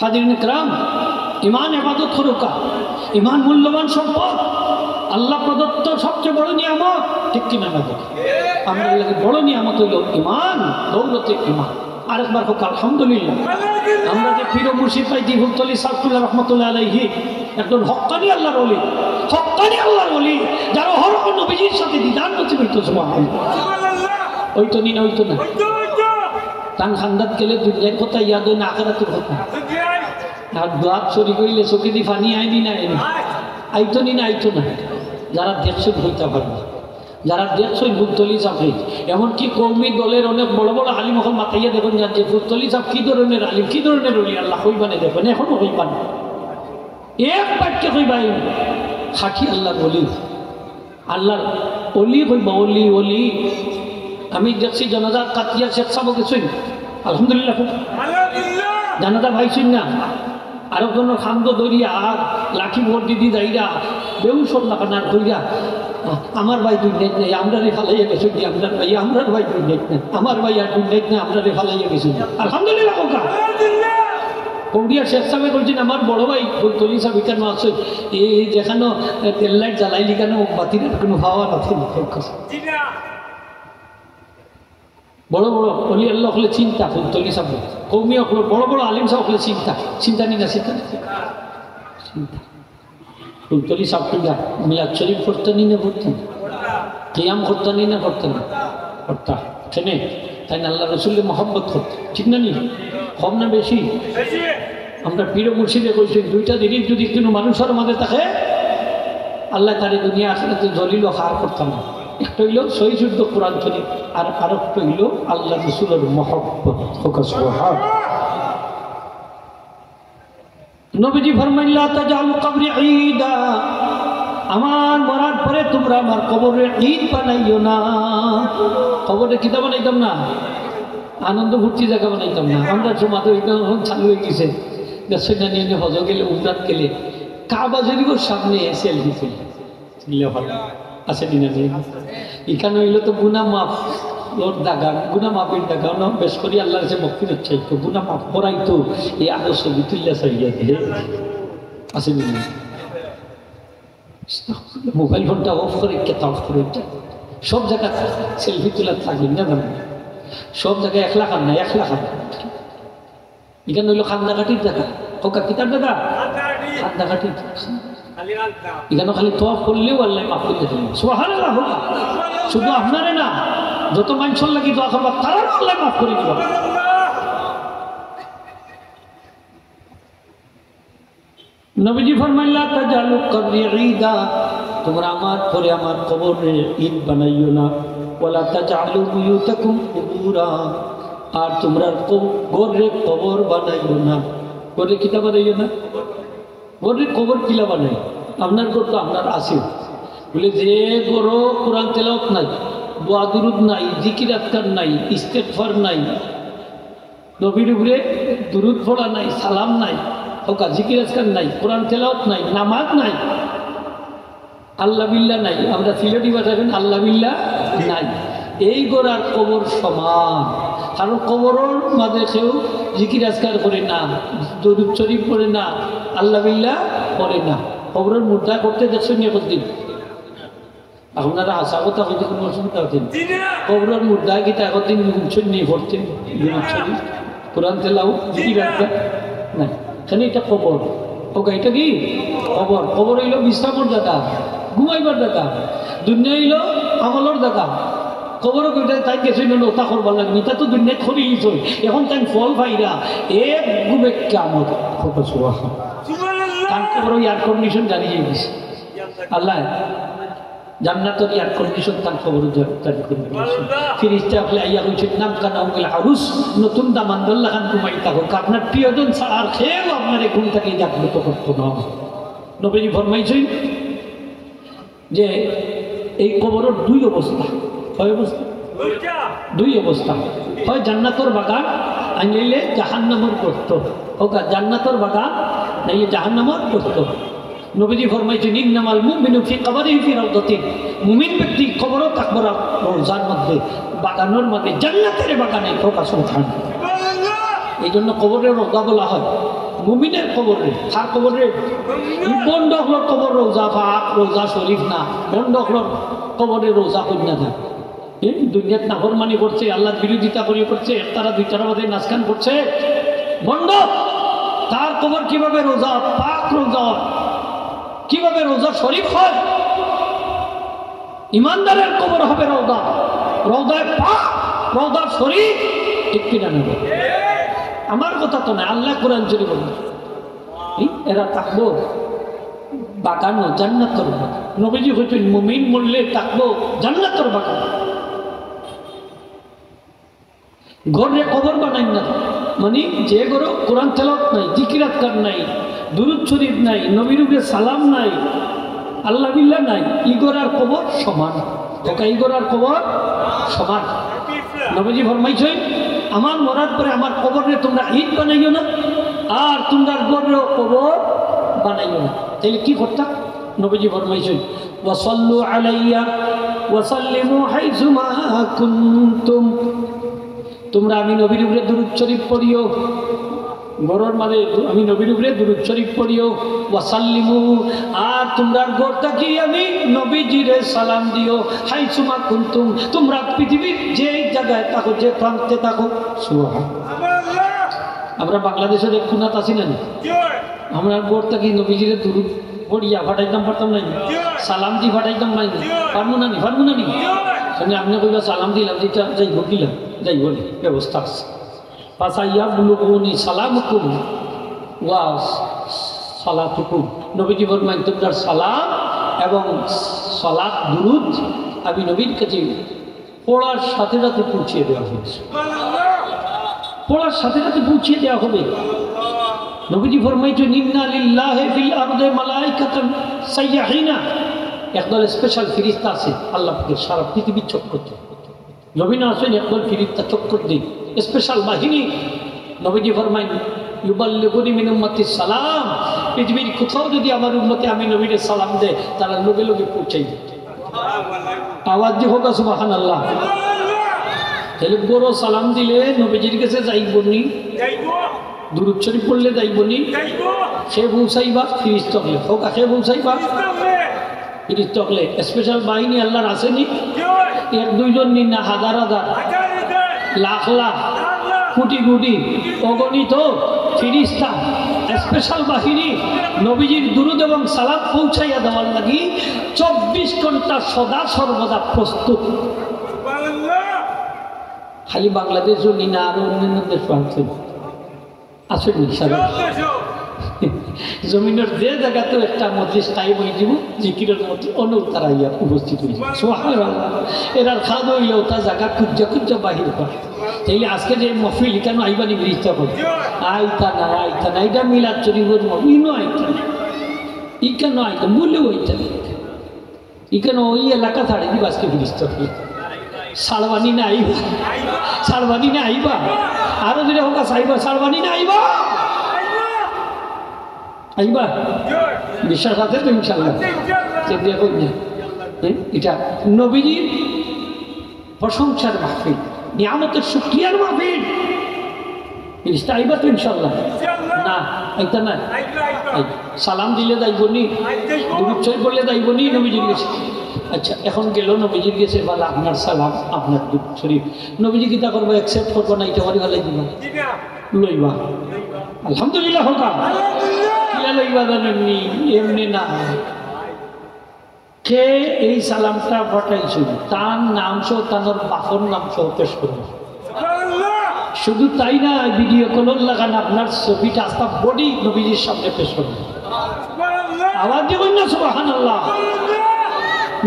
হাজিরিন کرام, ইমান ইবাদত হরকা, ইমান মূল্যবান সম্পদ, আল্লাহ প্রদত্ত সবচেয়ে বড় নিয়ামত, ঠিক কিনা না? আমরা বড় নিয়ামত হইল ইমান, দৌলতে ইমান। আরেকবার হোক আলহামদুলিল্লাহ। আমরা যে পীর মুর্শিদ পাইছি ফুলতলি সাফুল্লাহ রহমতুল্লাহ আলাইহি, একজন হক্কানি আল্লাহর ওলি, হক্কানি আল্লাহর ওলি, যার হর নবীজির সাথে দিদার নসিব হইতো। সুবহানাল্লাহ। ওই তো নি না, ওই তো না। টান খান্দাত গেলে দুনিয়ার কথা ইয়াদ হয় না, আখিরাতের কথা। আর দোয়াত চুরি করিলে চোখে দি পানি আইনি না, আইনি আইতো নি না, আইতো না। যারা দেখছেন হইতে পারবে, যারা দেখছেন ফুলতলি চাপে, এমনকি কৌমি দলের অনেক বড় বড় আলিম এখন মাথাইয়া দেখুন যে ফুলতলি চাপ কি ধরনের আলিম, কি ধরনের অলি আল্লাহ হইবানে দেখবেন, এখনো হইবান এক বাক্যে হইবা খাকি আল্লাহর অলি, আল্লাহর অলি হইবা, অলি অলি। আমি দেখছি জানাজার কাতিয়া শেখ সাহেব গেছেন, আলহামদুলিল্লাহ জানাজা ভাইছেন না, আরো কোনো খান্দ দরিয়া আর লাঠি ভোট দিদি যাইরা বেউসর লাগানার কইরা আমার ভাই 2 নেট নেই, আমরা রে ফালাইয়া গেছি, আপনার ভাই, আমরার ভাই 2 নেট নেই, আমার ভাই আর 2 নেট নেই, আমরা রে ফালাইয়া গেছি। আলহামদুলিল্লাহ। কোকা কৌডিয়া শেখ সাহেব বলছেন আমার বড় ভাই ফুলতলি সাহেব কেন আছে, এই যেখানে তেল লাইট জ্বালাইলি কেন বাতির কোনো হাওয়া আছে। বড় বড় অলি আল্লাহ হলে চিন্তা, ফুলতলি সাহেব কৌমি হলে বড় বড় আলিম সাহেব হলে চিন্তা, চিন্তা নি না, চিন্তা চিন্তা। ফুলতলি সাহেব তো মিলাদ শরীফ করতেন না, করতেন কিয়াম করতেন না, করতেন করতাম ট্রেনে, তাই না? আল্লাহ রসুলের মহব্বত করতেন, ঠিক না? নি কম না বেশি? আমরা পীর মুর্শিদে কইছি 2টা জিনিস যদি কোনো মানুষের মাঝে থাকে আল্লাহ তারে দুনিয়া আখিরাতে জলিল ও হার করতাম না। একটা হইল সহি শুদ্ধ কোরআন শরীফ, আর আরেকটা হইল আল্লাহ রসুলের মহব্বত। নবীজি ফরমাইলা তাজালু কবরি ঈদা, আমার মরার পরে তোমরা আমার কবরে ঈদ বানাইও না। কবরে কিতা বানাইতাম না, আনন্দ ফুর্তি জায়গা বানাইতাম না। আমরা জমাতে এখন চালু হয়ে গেছে, সেটা নিয়ে হজ গেলে উমরাত গেলে কাবা শরীফের সামনে সেলফি তুলে ভালো আছে দিনে। এখানে হইলে তো গুনা মাফ ওর দাগা, গুনা মাফের দাগা না, বেশ করি আল্লাহর কাছে মুক্তি চাইতো, গুনা মাফ করাই তো এই আদর ছবি তুললে চাইয়া দিয়ে আছে দিনে। মোবাইল ফোনটা অফ করে কেতা অফ করে সব জায়গা সেলফি তোলার থাকবেন না, জানেন সব জায়গায় 1 লাখ আর না, 1 লাখ আর এখানে হইলো খান্দাঘাটির জায়গা, কোকা কিতার জায়গা খান্দাঘাটির। এখানে খালি তওয়াফ করলেও আল্লাহ মাফ করতে দেবেন। সুবহানাল্লাহ। শুধু আপনারে না, যত মানুষের লাগি দোয়া করবা তারা আল্লাহ মাফ করে দিবেন। নবীজি ফরমাইলা তাজালু কবরি ঈদা, তোমরা আমার পরে আমার কবরে ঈদ বানাইও না। ওয়ালা তাজালু বুয়ুতাকুম কুবুরা, আর তোমরা ঘরে কবর বানাইও না। ঘরে কিতা বানাইও না, ঘরে কবর কিলা বানাই। আপনার ঘর তো আপনার আছে বলে, যে গরো কোরআন তেলাওয়াত নাই, দোয়া দুরুদ নাই, জিকির আজকার নাই, ইস্তেগফার নাই, নবীর উপরে দুরুদ পড়া নাই, সালাম নাই, ওকা জিকির আজকার নাই, কোরআন তেলাওয়াত নাই, নামাজ নাই, আল্লাহ বিল্লাহ নাই। আমরা সিলেটি ভাষাবেন আল্লাহ বিল্লাহ নাই। এই গোড়ার কবর সমান, কারণ কবরের মাঝে কেউ জিকির আজকার করে না, দরুদ শরীফ পড়ে না, আল্লাহ বিল্লাহ পড়ে না। কবরের মুদ্রা করতে দেখছেন একদিন আপনারা আশা কথা হইতে কোনো অসুবিধা হতেন কবরের মুদ্রা গীতা একদিন গুনছেন নিয়ে পড়তেন কোরআন তেলাও কি রাখবেন না এখানে এটা কবর ওকে এটা কি কবর কবর হইল বিশ্রামর জায়গা ঘুমাইবার জায়গা দুনিয়া হইল আমলের জায়গা কবর কইটা তাই গেছে ওটা করবার লাগবে এটা তো দুনিয়া খরিস হই এখন তাই ফল পাইরা এক গুবে কামত কারণ কবর এয়ার কন্ডিশন জানিয়ে গেছে আল্লাহ জান্নাতের এয়ার কন্ডিশন তার খবর জারি করে ফিরিস্তা আপনি আইয়া কইছেন নাম কানা উল আরুস নতুন দামান্দল্লা খান কুমাই থাকুক আপনার প্রিয়জন আর খেয়েও আপনার ঘুম থেকে জাগ্রত করতো না নবীজি ফরমাইছেন যে এই কবরের দুই অবস্থা কয় অবস্থা দুই অবস্থা হয় জান্নাতের বাগান আইলে জাহান্নামের গর্ত হোক জান্নাতের বাগান নাইলে জাহান্নামের গর্ত নবীজি ফরমাইছেন ইন্নামাল মুমিনু ফি কবরিহি ফি রাউদাতিন মুমিন ব্যক্তি কবরও থাকবে রওজার মধ্যে বাগানের মধ্যে জান্নাতের বাগানে হোক সুবহানাল্লাহ এই জন্য কবরের রওজা বলা হয় মুমিনের কবরে তার কবরে বন্ধ হল কবর রওজা পাক রওজা শরীফ না বন্ধ হল কবরে রওজা কন্যা না দুনিয়াত নাফরমানি করছে আল্লাহর বিরোধিতা করে করছে একতারা দুইটারা বাদে নাচগান করছে বন্ধ তার কবর কিভাবে রোজা পাক রোজা কিভাবে রোজা শরীফ হয় ইমানদারের কবর হবে রওজা রওজায় পাক রওজা শরীফ ঠিক কিনা নেব আমার কথা তো না আল্লাহ কোরআন শরীফ বলেন এরা থাকবো বাগান জান্নাতের বাগান নবীজি হইতেন মুমিন মরলে থাকবো জান্নাতের বাগান ঘরে কবর বানাই না মানে যে ঘরে কোরআন তেলাওয়াত নাই জিকির আজকার নাই দুরূদ শরীফ নাই নবীর উপরে সালাম নাই আল্লাহ বিল্লাহ নাই ইগর আর কবর সমান ওকা ইগর আর কবর সমান নবীজি ফরমাইছেন আমার মরার পরে আমার কবরে তোমরা ঈদ বানাইও না আর তোমরা ঘরে কবর বানাইও না তাহলে কি করতাম নবীজি ফরমাইছেন ওয়াসাল্লু আলাইয়া ওয়াসাল্লিমু হাইসুমা কুনতুম তোমরা আমি নবীর উপরে দুরূদ শরীফ পড়িও ঘরের মাঝে আমি নবীর উপরে দুরূদ শরীফ পড়িও ওয়াসাল্লিমু আর তোমরা ঘরটা কি আমি নবীজিরে সালাম দিও হাইসুমা কুনতুম তোমরা পৃথিবীর যে জায়গায় থাকো যে প্রান্তে থাকো সুবহানাল্লাহ আমরা বাংলাদেশের এক কোণাত আছি না আমরা ঘরটা কি নবীজিরে দুরূদ পড়িয়া ফাটাইতাম পারতাম নাই সালাম দি ফাটাইতাম নাই পারবো না নি সঙ্গে আপনি কইবা সালাম দিলাম যেটা যাই দিলাম যাই বলি ব্যবস্থা আছে পাশাইয়া বুলুকুনি সালামুকুম ওয়া সালাতুকুম নবীজি ফরমায়েন তোমরা সালাম এবং সালাত দুরূদ আমি নবীর কাছে পড়ার সাথে সাথে পৌঁছিয়ে দেওয়া হয়েছে পড়ার সাথে সাথে পৌঁছিয়ে দেওয়া হবে নবীজি ফরমাইছেন ইন্না লিল্লাহি ফিল আরদি মালাইকাতান সাইয়াহিনা একদল স্পেশাল ফেরেশতা আছে আল্লাহকে সারা পৃথিবী চক্কর নবী না আসেন একদল ফেরেশতা চক্কর দিন স্পেশাল বাহিনী নবীজি ফরমাইন ইউবাল্লিগুনি মিন উম্মতিস সালাম পৃথিবীর কোথাও যদি আমার উম্মতে আমি নবীর সালাম দেয় তারা লগে লগে পৌঁছাই দেয় আওয়াজ দি হোক সুবহানাল্লাহ তাহলে বড় সালাম দিলে নবীজির কাছে যাইবনি দুরূদ শরীফ পড়লে যাইবনি সে পৌঁছাইবা ফেরেশতা হলে হোক সে পৌঁছাইবা ফেরেশতা হলে স্পেশাল বাহিনী আল্লাহর আসেনি এক দুইজন নি না হাজার হাজার লাখ লাখ কোটি কোটি অগণিত ফেরেশতা স্পেশাল বাহিনী নবীজির দুরূদ এবং সালাম পৌঁছাইয়া দেওয়ার লাগি 24 ঘন্টা সদা সর্বদা প্রস্তুত খালি বাংলাদেশ নি না আরো অন্যান্য দেশ আছে আসেনি সারা জমিনের যে জায়গাতেও একটা মজলিস টাইম হয়ে যাব জিকিরের মধ্যে অনেক তারা ইয়া উপস্থিত হয়েছে সুবহানাল্লাহ এরার খাদ হইলেও তার জায়গা খুঁজা বাহির করে তাইলে আজকে যে মহফিল কেন আইবানি বৃষ্টি হবে আইতা না এটা মিলাদ শরীফের ইনো আইতা না ই কেন আইতা বললেও আইতা না ই কেন ওই এলাকা ছাড়ে দিব আজকে বৃষ্টি হবে সাড়বানি না আইবা আরো যদি হোক সাইবা সাড়বানি না আইবা বিশ্বাস আছে তো ইনশাল্লাহ দেখুন না এটা নবীজির প্রশংসার মাহফিল নিয়ামতের শুকরিয়ার মাহফিল আইবা তো ইনশাল্লাহ না একটা না সালাম দিলে যাইবনি দুরূদ শরীফ বললে যাইবনি নবীজির কাছে আচ্ছা এখন গেল নবীজির কাছে বলে আপনার সালাম আপনার দুরূদ শরীফ নবীজি কিতা করবো অ্যাকসেপ্ট করবো না এটা করে ফেলাই দিবা লইবা আলহামদুলিল্লাহ হোকা লইবা জানেননি এমনি না কে এই সালামটা পাঠাইছিল তার নাম সহ তার বাপর নাম সহ পেশ করবে শুধু তাই না ভিডিও কল লাগান আপনার ছবিটা আস্তা বডি নবীজির সামনে পেশ করবে আওয়াজ দেবেন না সুবহানাল্লাহ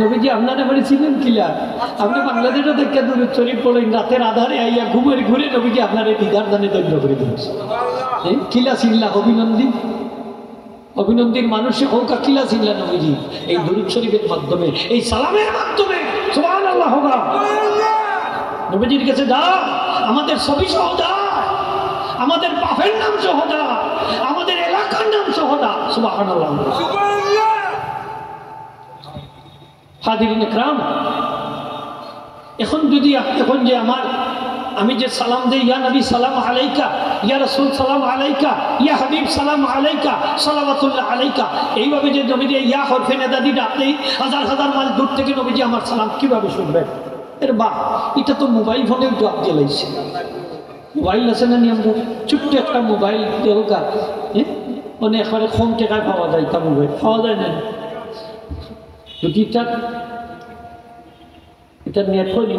নবীজি আপনারা বলেছিলেন কিলা আপনি বাংলাদেশও দেখে দুরূদ শরীফ পড়েন রাতের আধারে আইয়া ঘুমের ঘুরে নবীজি আপনার এই দিদার দানে দণ্ড করে দিয়েছে কিলা চিল্লা অভিনন্দন অভিনন্দন মানুষে হোক কিলা চিল্লা নবীজি এই দুরূদ শরীফের মাধ্যমে এই সালামের মাধ্যমে সুবহানাল্লাহ হোক নবীজির কাছে যা আমাদের ছবি সহ যা আমাদের বাপের নাম সহ যা আমাদের এলাকার নাম সহ যা সুবহানাল্লাহ হাজিরিন ইকরাম এখন যদি এখন যে আমি যে সালাম দেই ইয়া নবী সালাম আলাইকা ইয়া রাসূল সালাম আলাইকা ইয়া হাবিব সালাম আলাইকা সালাওয়াতুল্লাহ আলাইকা এইভাবে যে নবীজি ইয়া হরফে নেদাদি ডাকতেই হাজার হাজার মাইল দূর থেকে নবীজি আমার সালাম কিভাবে শুনবেন এর বাপ এটা তো মোবাইল ফোনেও জবাব দিয়ে লাইছে মোবাইল আছে না নিয়ম ছোট্ট একটা মোবাইল দেওয়া মানে একবারে কম টাকায় পাওয়া যায় তা মোবাইল পাওয়া যায় না যদি এটা নেট করি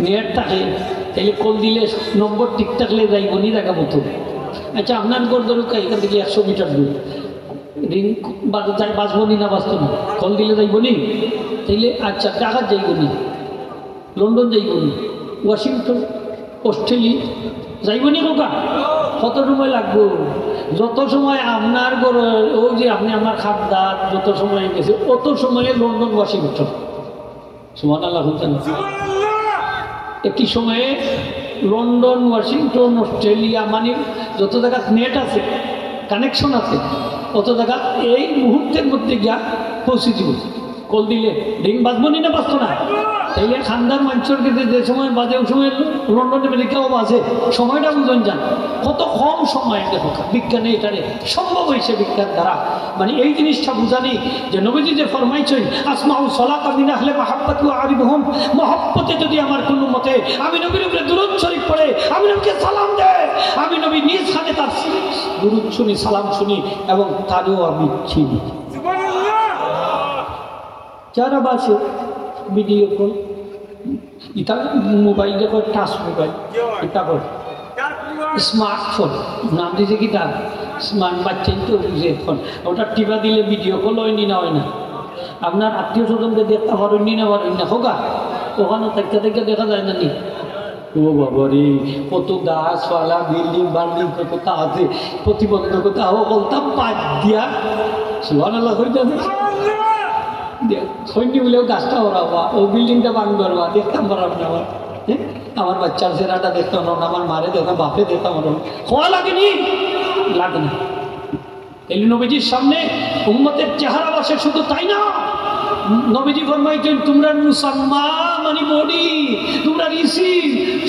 নেট থাকে তাহলে কল দিলে নম্বর ঠিক থাকলে যাইব নি দেখা মতো আচ্ছা আপনার ঘর ধরুক এখান থেকে 100 মিটার দূর রিং বাঁচব নি না বাঁচত না কল দিলে যাইব নি তাইলে আচ্ছা টাকা যাইব নি লন্ডন যাইব নি ওয়াশিংটন অস্ট্রেলিয়া যাইব নি কোকা কত সময় লাগবো যত সময় আপনার ওই যে আপনি আমার খাদ্যার যত সময় গেছে অত সময়ে লন্ডন ওয়াশিংটন সুবহানাল্লাহ বলতেন একই সময়ে লন্ডন ওয়াশিংটন অস্ট্রেলিয়া মানে যত জায়গা নেট আছে কানেকশন আছে অত জায়গা এই মুহূর্তের মধ্যে গিয়া পৌঁছে দিব কল দিলে রিং বাজবো নি না বাঁচতো না তাইলে খানদার মানুষের ক্ষেত্রে যে সময় বাজে ওই সময় লন্ডন আমেরিকাও বাজে সময়টা বুঝুন যান কত কম সময় দেখো বিজ্ঞানে এটারে সম্ভব হয়েছে বিজ্ঞান দ্বারা মানে এই জিনিসটা বুঝানি যে নবীজি যে ফরমাইছেন আসমাউ সালাতা মিন আহলি মাহাব্বতি ওয়া আরিবহুম মহব্বতে যদি আমার কোনো মতে আমি নবীর উপরে দুরূদ শরীফ পড়ে আমি নবীকে সালাম দেই আমি নবী নিজ হাতে তার দুরূদ শুনি সালাম শুনি এবং তারও আমি চিনি সুবহানাল্লাহ যারা বাসে ভিডিও কল এটা মোবাইল দেখো টাচ মোবাইল এটা কর স্মার্টফোন নাম দিয়েছে কি তার স্মার্ট বাচ্চাই তো বুঝে ফোন ওটা টিপা দিলে ভিডিও কল হয়নি না হয় না আপনার আত্মীয় স্বজনকে দেখতে পারেননি না পারেন না হোক ওখানে থাকতে থেকে দেখা যায় না নি ও বাবা রে কত গাছপালা বিল্ডিং বাল্ডিং কত আছে প্রতিবন্ধকতা বলতাম বাদ দিয়া সুবহানাল্লাহ হইতে সৈন্য বলেও গাছটা ওরাবা ও বিল্ডিংটা ভাঙবে ওরা দেখতাম পারাম না আমার আমার বাচ্চার চেহারাটা দেখতাম না আমার মারে দেখতাম বাপে দেখতাম হওয়া লাগেনি লাগে না এই নবীজির সামনে উম্মতের চেহারা বসে শুধু তাই না নবীজি ফরমাইছেন তোমরা মুসাম্মা মানে বডি তোমরা ঋষি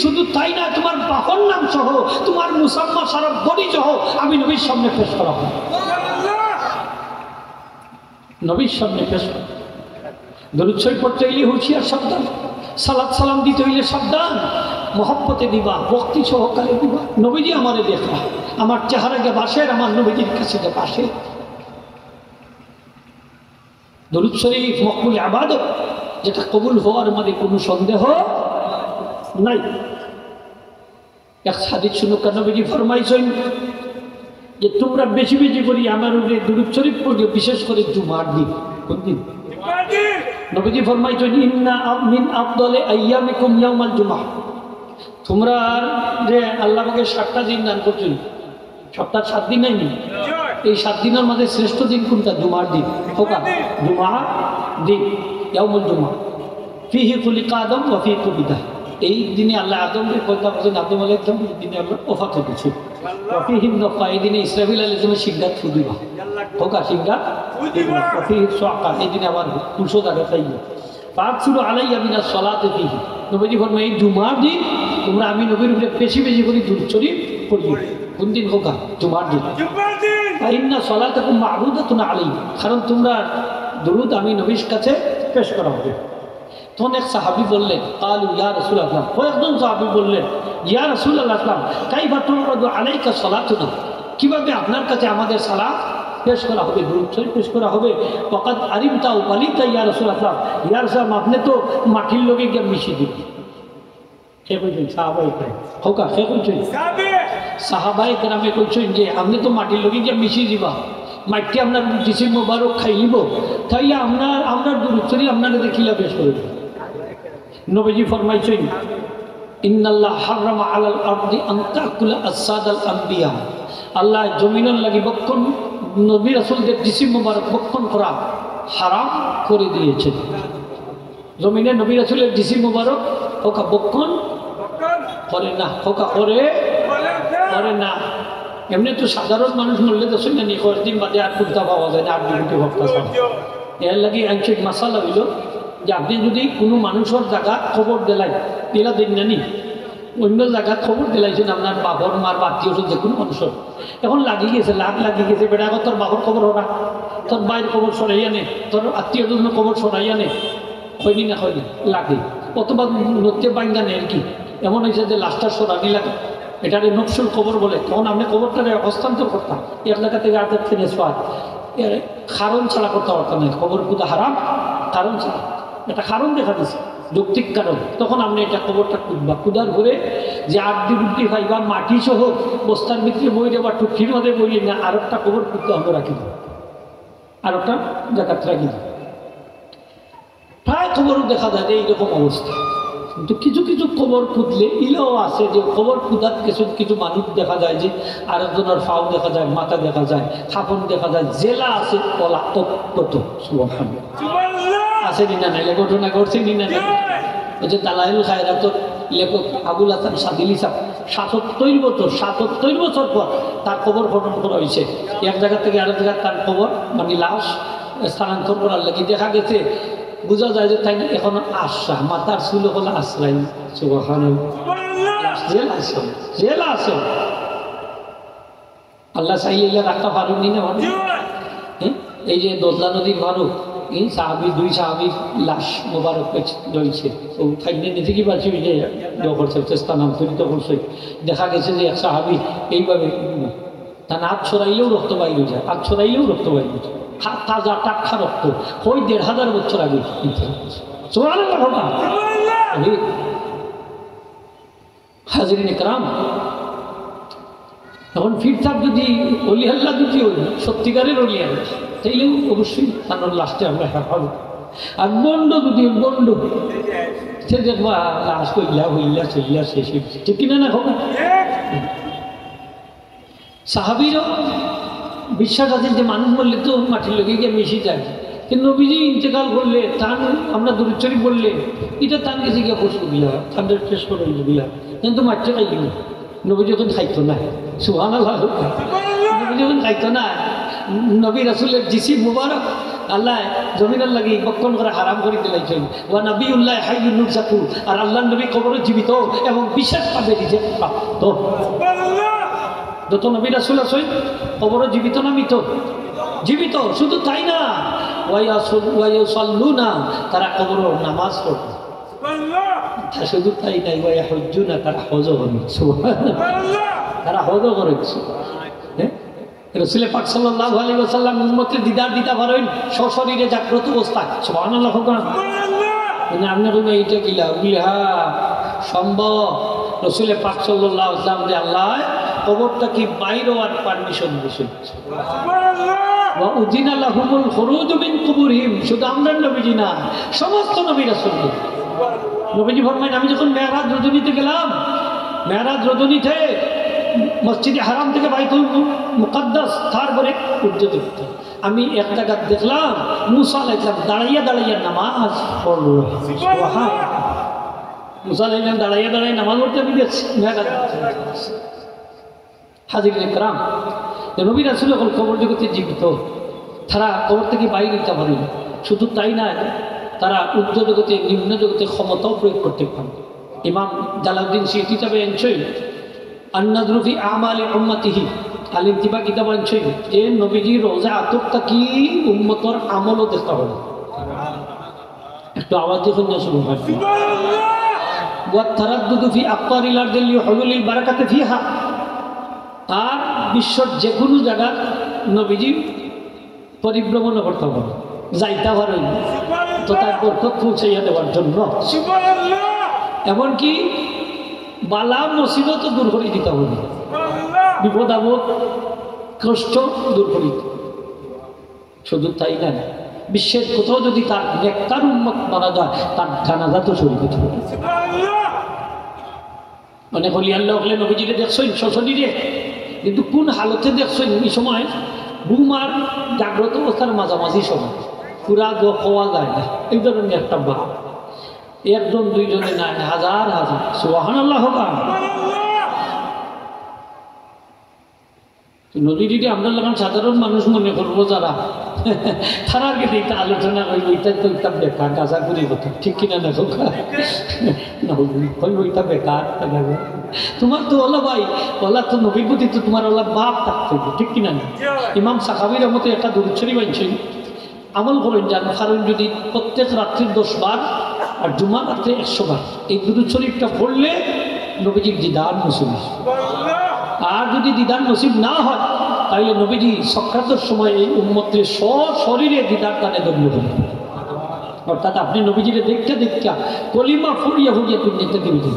শুধু তাই না তোমার বাপর নাম সহ তোমার মুসাম্মা সারা বডি সহ আমি নবীর সামনে পেশ করা হয় নবীর সামনে পেশ করা দরুদ শরীফ পড়তে হইলে হুঁশিয়ার সাবধান সালাত সালাম দিতে হইলে সাবধান মহব্বতে দিবা ভক্তি সহকারে দিবা নবীজি আমারে দেখা আমার চেহারাকে বাসের আমার নবীজির কাছে যে বাসে দরুদ শরীফ মকবুল ইবাদত যেটা কবুল হওয়ার মধ্যে কোনো সন্দেহ নাই এক হাদিস শুনুক নবীজি ফরমাইছেন যে তোমরা বেশি বেশি করি আমার উপরে দরুদ শরীফ পড়বে বিশেষ করে জুমার দিন কোন দিন নবীজি ফরমাইছেন ইন্না মিন আফদালি আইয়ামিকুম ইয়াউমাল জুমআহ তোমরা যে আল্লাহ পাকে 7টা দিন দান করছেন সপ্তাহ 7 দিন নাই এই 7 দিনের মধ্যে শ্রেষ্ঠ দিন কোনটা জুমার দিন হোকা জুমার দিন ইয়াউমুল জুমআহ ফিহি খুলিকা আদম ওয়া ফিহি তুবিদা এই দিনে আল্লাহ আদমকে পয়দা করেছেন আদম আলাইহিস সালাম এই দিনে আল্লাহ ওফা করেছেন ওয়া ফিহি নফা এই দিনে ইসরাফিল আলাইহিস সালামের সিংহাত ফুদিবা হোকা সিংহাত ফুদিবা ওয়া ফিহি সুআকা এই দিনে আবার 200 টাকা চাইবে ফাকসুরু আলাইয়া মিনাস সালাতি ফিহি নবীজি ফরমায় এই জুমার দিন তোমরা আমি নবীর উপরে বেশি বেশি করে দুরূদ শরীফ পড়িও কোন দিন হোক জুমার দিন ইন্না সলাতাকুম মা'বুদাতুন আলাইহি, কারণ তোমরা দুরূদ আমি নবীর কাছে পেশ করা হবে। তখন এক সাহাবী বললেন কালু ইয়া রাসূলুল্লাহ, কয়েকজন সাহাবী বললেন ইয়া রাসূলুল্লাহ কাইফা তুরাদু আলাইকা সালাতুনা, কিভাবে আপনার কাছে আমাদের সালাত পেশ করা হবে, দুরূদ শরীফ পেশ করা হবে। ওয়াকাদ আরিমতা ওয়া বালিতা ইয়া রাসূলুল্লাহ, ইয়া রাসূলুল্লাহ আপনি তো মাটির লগে গিয়ে মিশি দিবেন। কে কইছেন? সাহাবায়ে কেরাম। হোকা কে কইছেন? সাহাবায়ে কেরামে কইছেন যে আপনি তো মাটির লগে গিয়ে মিশি দিবা, মাটি আপনার জিসিম মোবারক খাইলিব, তাইলে আপনার দুরূদ শরীফ আপনারা দেখিলা পেশ করে দেব। নবীজি ফরমাইছেন ইন্নাল্লাহ হারামা আলাল আরদি আন তাকুলা আসাদাল আম্বিয়া, আল্লাহ জমিনের লাগি বক্ষণ নবী রাসূলদের জিসিম মোবারক বক্ষণ করা হারাম করে দিয়েছেন। জমিনে নবী রাসূলের জিসিম মোবারক হোকা বক্ষণ করে না, হোকা করে না। এমনি তো সাধারণ মানুষ মরলে তো শুনে নি কয়েকদিন বাদে আর কুর্তা পাওয়া যায় না, আর দুটি ভক্তা পাওয়া। এর লাগে আইনসিক মাসালা হইল যে আপনি যদি কোনো মানুষের জায়গা খবর দিলাই এলা দিন নানি, অন্য জায়গায় খবর দিলাইছেন আপনার বাবর মার আত্মীয় যে কোনো মানুষের, এখন লাগি গেছে লাগি গেছে বেটা তোর বাবর খবর হরা, তোর বাইরের খবর সরাই আনে, তোর আত্মীয় জন্য খবর সরাই আনে, হয়নি না হয়নি লাগে, অথবা নত্যে বাইঙ্গা নেই আর কি, এমন হয়েছে যে লাস্টার সরানি লাগে, এটারে নকশুল খবর বলে। তখন আমি খবরটারে হস্তান্তর করতাম এক জায়গা থেকে আর থেকে সোয়াদ, কারণ ছাড়া করতে পারতাম না, খবর কুদা হারাম কারণ ছাড়া, একটা কারণ দেখা দিচ্ছে যৌক্তিক কারণ, তখন আপনি এটা খবরটা কুদবা, কুদার ঘুরে যে আড্ডি বুড্ডি খাইবা মাটি সহ বস্তার ভিতরে বই দেবা টুকির মধ্যে বইলে না, আর একটা খবর কুদতে আমরা রাখি দেব, আর একটা জায়গাতে রাখি দেব। প্রায় খবরও দেখা যায় যে এইরকম অবস্থা, কিন্তু কিছু কিছু খবর খুঁজলে ইলেও আছে যে খবর খুঁজার কিছু মানুষ দেখা যায় যে আরেকজনের ফাও দেখা যায়, মাথা দেখা যায়, খাপন দেখা যায়, জেলা আছে কলা কত আছে নিনা নাই, ঘটনা ঘটছে নিনা নাই। হচ্ছে দালাইল খায়রাতর লেখক আবুল হাসান সাদিলি সাহেব ৭৭ বছর পর তার খবর গঠন করা হয়েছে, এক জায়গা থেকে আরেক জায়গায় তার খবর মানে লাশ স্থানান্তর করার লাগে দেখা গেছে, বোঝা যায় যে তাই না এখনো আশা মাথার ছিল হলো আশ্রয় জেলা আছে। আল্লাহ চাইলে রাখা পারুন না ভালো, এই যে দোদলা নদীর ভালো এই সাহাবি দুই সাহাবির লাশ মোবারক রয়েছে, ও থাকলে নিজে কি পারছি যে করছে স্থানান্তরিত করছে, দেখা গেছে যে এক সাহাবি এইভাবে তার হাত ছড়াইলেও রক্ত বাইরে যায়, হাত ছড়াইলেও রক্ত বাইরে যায়, তাজা টাটকা রক্ত, ওই ১,৫০০ বছর আগে। হাজরিন ইকরাম, এখন ফিরতার যদি অলি আল্লাহ যদি ওই সত্যিকারের অলি আল্লাহ, তাইলেও অবশ্যই তার লাস্টে আমরা পাবো। আর বন্ড যদি বন্ড সে দেখবো লাশ হইলা চলিয়া শেষ হয়েছে, ঠিক কিনা না খবর। সাহাবিরও বিশ্বাস আছে যে মানুষ বললে তো মাটির লোকে গিয়ে মিশি যায়, কিন্তু নবীজি ইন্তেকাল করলে তান আমরা দুরূদ শরীফ বললে এটা তান গেছে গিয়ে পশু দিলা তাদের শেষ করে দিলা, কিন্তু মাঠে খাই দিল। নবী যখন খাইতো না, সুবহানাল্লাহ, নবী যখন খাইতো না, নবী রাসূলের জিসিম মুবারক আল্লাহ জমিনের লাগি বক্ষণ করে হারাম করে দিলাইছেন। ওয়া নবিউল্লাহ হাইয়ুন নুরজাকু, আর আল্লাহ নবী কবরে জীবিত এবং বিশেষ পাবে রিজিক প্রাপ্ত। যত নবী রাসূল আছে কবরে জীবিত না মৃত? জীবিত। শুধু তাই না, ওয়ায়াসাল্লুনা, তারা কবর নামাজ পড়ে। শুধু তাই নাই, ওয়ায়াহুজ্জুনা, তারা হজও করে। সুবহানাল্লাহ, তারা হজও করে। রাসূল পাক সাল্লাল্লাহু আলাইহি ওয়াসাল্লাম উম্মতের দিদার দিতা পারেন সশরীরে জাগ্রত অবস্থায়। সুবহানাল্লাহ, সুবহানাল্লাহ। আপনি কোনো এইটা কিলা বলি হ্যাঁ সম্ভব। রাসূল পাক সাল্লাল্লাহু আলাইহি ওয়াসাল্লাম যে আল্লাহ কবরটা কি বাইরে আর পারমিশন দিয়েছেন। ওয়া উযিনা লাহুমুল খুরুজ মিন কুবুরহিম, শুধু আমরা নবীজি না, সমস্ত নবী রাসূলকে। নবীজি ফরমায়েন আমি যখন মেরাজ রজনীতে গেলাম, মেরাজ রজনীতে মসজিদে হারাম থেকে বাইতুল মুকাদ্দাস তারপরে উঠতে আমি এক জায়গা দেখলাম মুসা আলাইহিস সালাম দাঁড়াইয়া দাঁড়াইয়া নামাজ পড়ল। মুসা আলাইহিস সালাম দাঁড়াইয়া দাঁড়াইয়া নামাজ পড়তে আমি দেখছি মেরাজ। হাজিরিন ইকরাম, নবী রাসূল যখন কবর জগতে জীবিত, তারা কবর থেকে বাইরে দিতে পারেন। শুধু তাই না, তারা উচ্চ জগতে নিম্ন জগতে ক্ষমতাও প্রয়োগ করতে পারেন। ইমাম জালালউদ্দিন সিয়ুতী তবে এনশই আন-নাযরু ফি আমালি উম্মতিহি আল-ইনতিবা কিতাব আছে যে নবীজি রোজা আতক তাকি উম্মতর আমলও দেখতে হবে। একটু আওয়াজ দিয়ে শুনে শুরু হয়। ওয়া তারাদ্দুদু ফি আফতারিল আরদি লিহুলুলিল বারাকাতি ফিহা, আর বিশ্বর যে কোনো জায়গা নবীজি পরিভ্রমণ করতে হবে, যাইতে পারেন তো তার বরকত পৌঁছাইয়া দেওয়ার জন্য। এমনকি বালা মুসিবত দূর করে দিতে হবে, বিপদ আপদ কষ্ট দূর করে দিতে। শুধু তাই না, বিশ্বের কোথাও যদি তার নেককার উম্মত মারা যায় তার জানাজা তো শরীর দিতে হবে। মানে বলি আল্লাহ হলে নবীজিকে দেখছেন শশরীরে, কিন্তু কোন হালতে দেখছেন এই সময় ঘুমার জাগ্রত অবস্থার মাঝামাঝি সময় পুরা খাওয়া যায় না, এই ধরনের একটা ভাব। একজন দুইজনে নাই, হাজার হাজার। সুবহানাল্লাহ। নদীটিতে আমরা যখন সাধারণ মানুষ মনে করবো যারা তারা আর কি এটা আলোচনা করবো, এটা তো ওইটা বেকার গাছা করি কথা, ঠিক কিনা দেখো ওইটা বেকার। তোমার তো ওলা ভাই ওলা তো নবীর প্রতি তো তোমার ওলা বাপ থাকতে হবে, ঠিক কিনা না? ইমাম সাকাবির মতো একটা দুরূদ শরীফ আনছেন, আমল করেন যান, কারণ যদি প্রত্যেক রাত্রির 10 বার আর জুমা রাত্রে 100 বার এই দুরূদ শরীফটা পড়লে নবীজির দিদার নসিব। আর যদি দিদার নসিব না হয় তাহলে নবীজি সাক্ষাতের সময় এই উম্মতের শরীরে দিদার টানে দণ্ড করেন। অর্থাৎ আপনি নবীজিরে দেখতে দেখতে কলিমা ফড়িয়া ফড়িয়া দুনিয়াতে দিয়ে দিন।